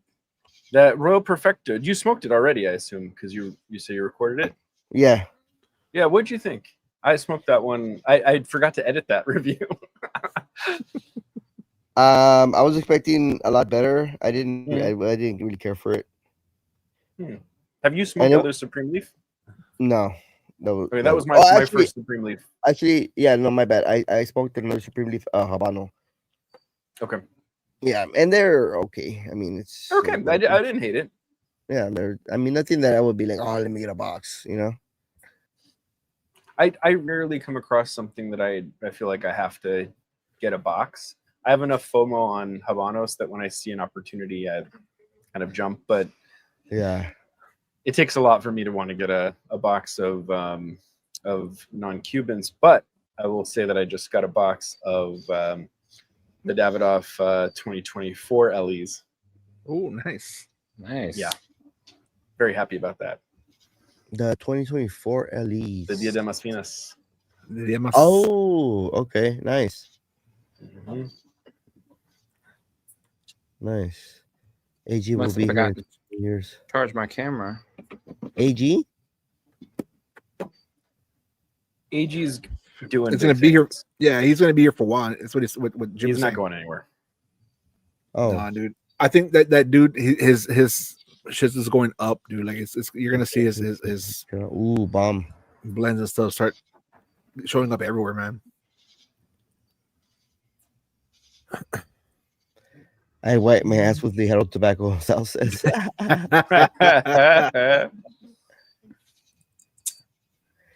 that Royal Perfecto. You smoked it already, I assume, because you say you recorded it. Yeah. Yeah, what'd you think? I smoked that one. I forgot to edit that review. I was expecting a lot better. I didn't. Mm. I didn't really care for it. Have you smoked it- other Supreme Leaf? No. No. Okay, that no. was my, Oh, my first Supreme Leaf. Actually, yeah. No, my bad. I smoked another Supreme Leaf Habano. Okay. Yeah, and they're okay. I mean, it's Okay, I didn't hate it. yeah. They're. I mean, nothing that I would be like, oh, let me get a box. You know. I rarely come across something that I feel like I have to get a box. I have enough FOMO on Habanos that when I see an opportunity, I kind of jump. But yeah, it takes a lot for me to want to get a box of non-Cubans. But I will say that I just got a box of the Davidoff 2024 LEs. Oh, nice. Nice. Very happy about that. the 2024 LEs. The Dia de las Finas. Oh, okay, nice, Mhm. nice. AG will Must be have here in forgotten 2 years. to charge my camera. AG? AG's doing. It's gonna big be here. things. Yeah, he's gonna be here for a while. That's what Jim He's was not saying. going anywhere. Oh, Nah, dude. I think that dude, his shit is going up, dude. Like it's you're gonna see his ooh, bomb. blends and stuff start showing up everywhere, man. I wipe my ass with Ligero tobacco. Sal says.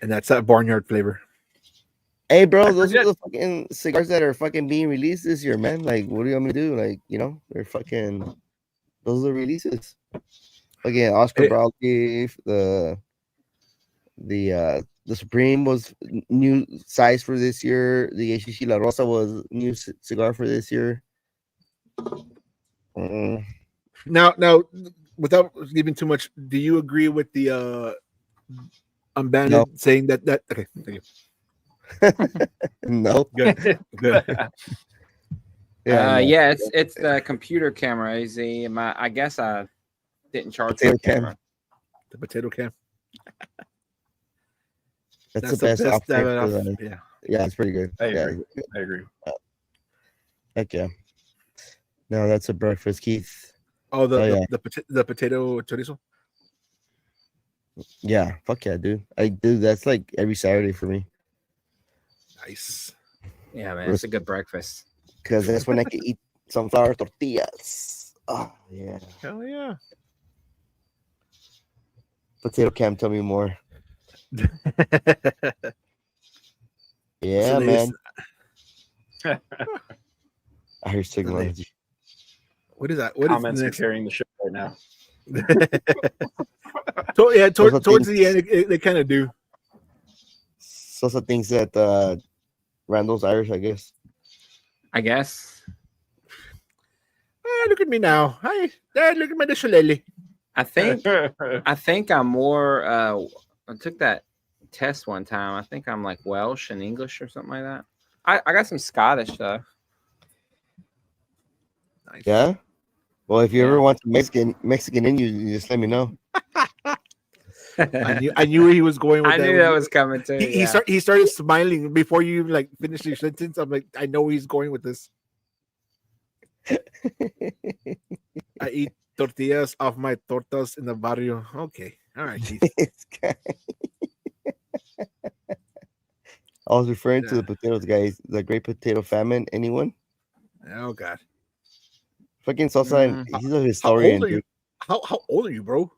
And that's that barnyard flavor. Hey, bro, those are the fucking cigars that are fucking being released this year, man. Like, what do you want me to do? Like, you know, they're fucking. Those are the releases. Again, Oscar Hey. Broadleaf, the Supreme was new size for this year. The HCC La Rosa was new cigar for this year. Now, without giving too much, do you agree with the unbanded No. saying that okay? Thank you. No, Good. no. Yeah, it's the computer camera. I guess I didn't charge my Potato cam. camera. The potato cam. That's the best option for the, yeah, it's pretty good. I agree. Heck yeah. No, that's a breakfast, Keith. Oh, yeah. the potato chorizo. Yeah, fuck yeah, dude. I do. That's like every Saturday for me. Nice. Yeah, man, it's a good breakfast. Because that's when I can eat sunflower tortillas. Oh yeah. Hell yeah. Potato cam, tell me more. Yeah, So man. I hear Sigma. What is that? What Comments is are next? carrying the ship right now. Towards the end, they kind of do. Sosa thinks that Randall's Irish, I guess. Look at me now. Hi, Dad. Look at my shillelagh. I think I'm more. I took that test one time. I think I'm like Welsh and English or something like that. I got some Scottish stuff. Nice. Yeah. Well, if you ever want some Mexican in you just let me know. I knew where he was going with I that. knew that was coming too. He started smiling before you even like finished your sentence. I'm like, I know where he's going with this. I eat tortillas off my tortas in the barrio. Okay. All right, Keith. I was referring to the potatoes, guys. The Great Potato Famine. Anyone? Oh God. Fucking Sosa, he's a historian, dude. How old are you, bro?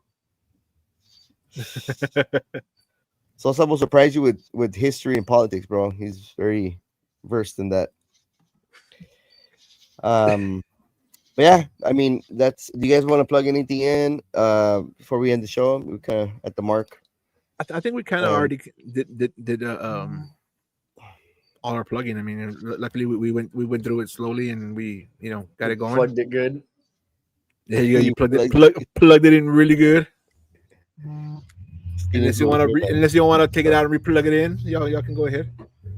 Sosa will surprise you with history and politics, bro. He's very versed in that. But yeah, I mean, do you guys want to plug anything in before we end the show? We're kind of at the mark. I think we kind of already did all our plugging. I mean, luckily we went through it slowly and we got it going. Plugged it good. Yeah, you plugged it in really good. Steven's Unless you don't want to take it out and replug it in, y'all can go ahead.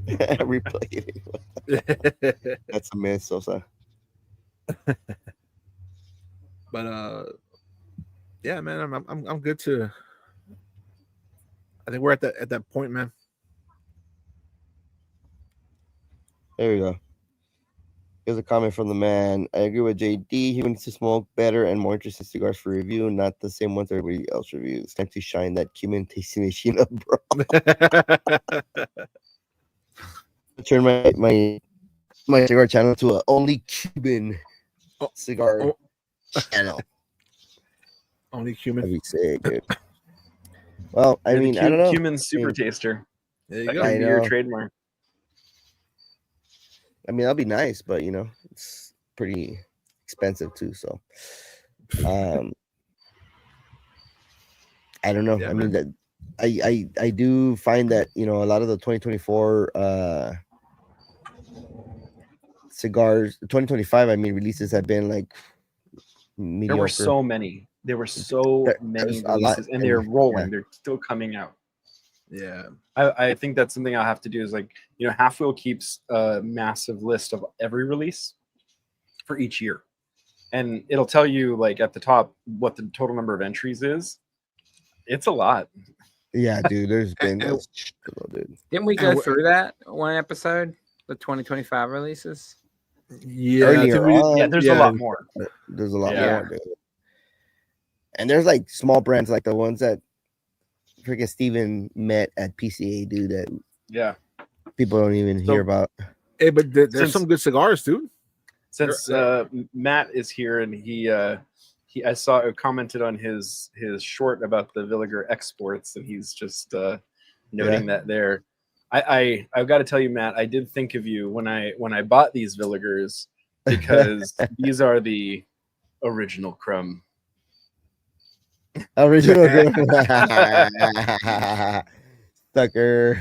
replay it. That's a mess, Sosa. But yeah, man, I'm good to. I think we're at that point, man. There we go. Here's a comment from the man. I agree with JD. He needs to smoke better and more interesting cigars for review, not the same ones everybody else reviews. It's time to shine that Cuban tasting machine up, bro. Turn my cigar channel to a only Cuban cigar channel. Only Cuban. That'd be sick, dude. Well, I mean, I don't know. Cumin super taster. There you That go. could I be your know. trademark. I mean, that'll be nice, but it's pretty expensive too. So, I don't know. Yeah, I mean that I do find that a lot of the 2024 cigars, 2025, I mean, releases have been like mediocre. There were so many. There were so many there's a lot, releases, and they're rolling. yeah. They're still coming out. Yeah. I think that's something I'll have to do is Half Wheel keeps a massive list of every release for each year. And it'll tell you at the top what the total number of entries is. It's a lot. Yeah, dude, there's been And- dude. Didn't we go through that one episode? The 2025 releases? Yeah. Earlier on, Yeah, there's a lot more. There's a lot Yeah. more, dude. And there's small brands like the ones that freaking Steven met at PCA, dude, that Yeah. people don't even hear about. Hey, but there's Since- some good cigars, dude. Since Matt is here and he commented on his short about the Villiger exports, and he's just noting that there. I've got to tell you, Matt, I did think of you when I bought these Villigers because these are the original Crumb. Original sucker.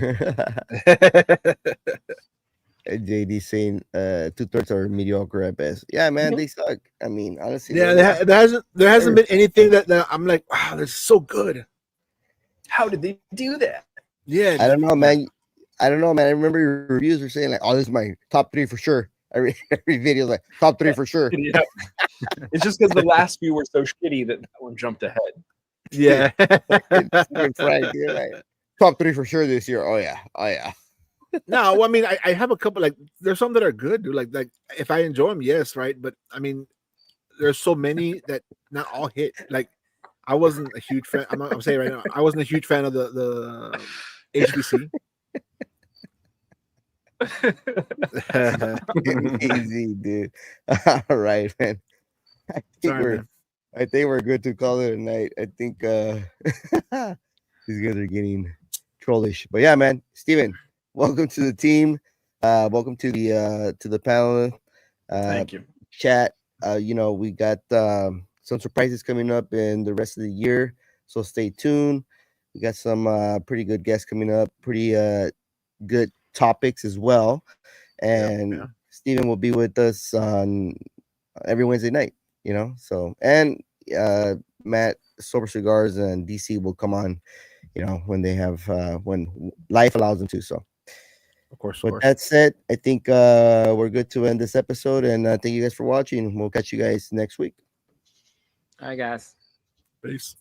JD saying 2/3 are mediocre at best. Yeah, man, they suck. I mean, honestly, Yeah, there hasn't been anything that I'm like, wow, this is so good. How did they do that? Yeah. I don't know, man. I remember your reviews were saying oh, this is my top 3 for sure. Every video is top 3 for sure. Yeah. It's just because the last few were so shitty that one jumped ahead. Yeah. Frank, you're top 3 for sure this year. Oh yeah. No, well, I mean, I have a couple there's some that are good, dude. Like if I enjoy them, yes, right. But I mean, there's so many that not all hit. I wasn't a huge fan. I'm saying right now, I wasn't a huge fan of the HBC. Easy, dude. All right, man. I think we're good to call it a night. I think these guys are getting trollish. But yeah, man, Steven, welcome to the team. Welcome to the panel. Thank you. Chat. We got some surprises coming up in the rest of the year, so stay tuned. We got some pretty good guests coming up, pretty good topics as well. And Steven will be with us on every Wednesday night, so and Matt Sober Cigars and DC will come on, when they have when life allows them to. So Of course. with that said, I think we're good to end this episode, and thank you guys for watching. We'll catch you guys next week. All right, guys. Peace.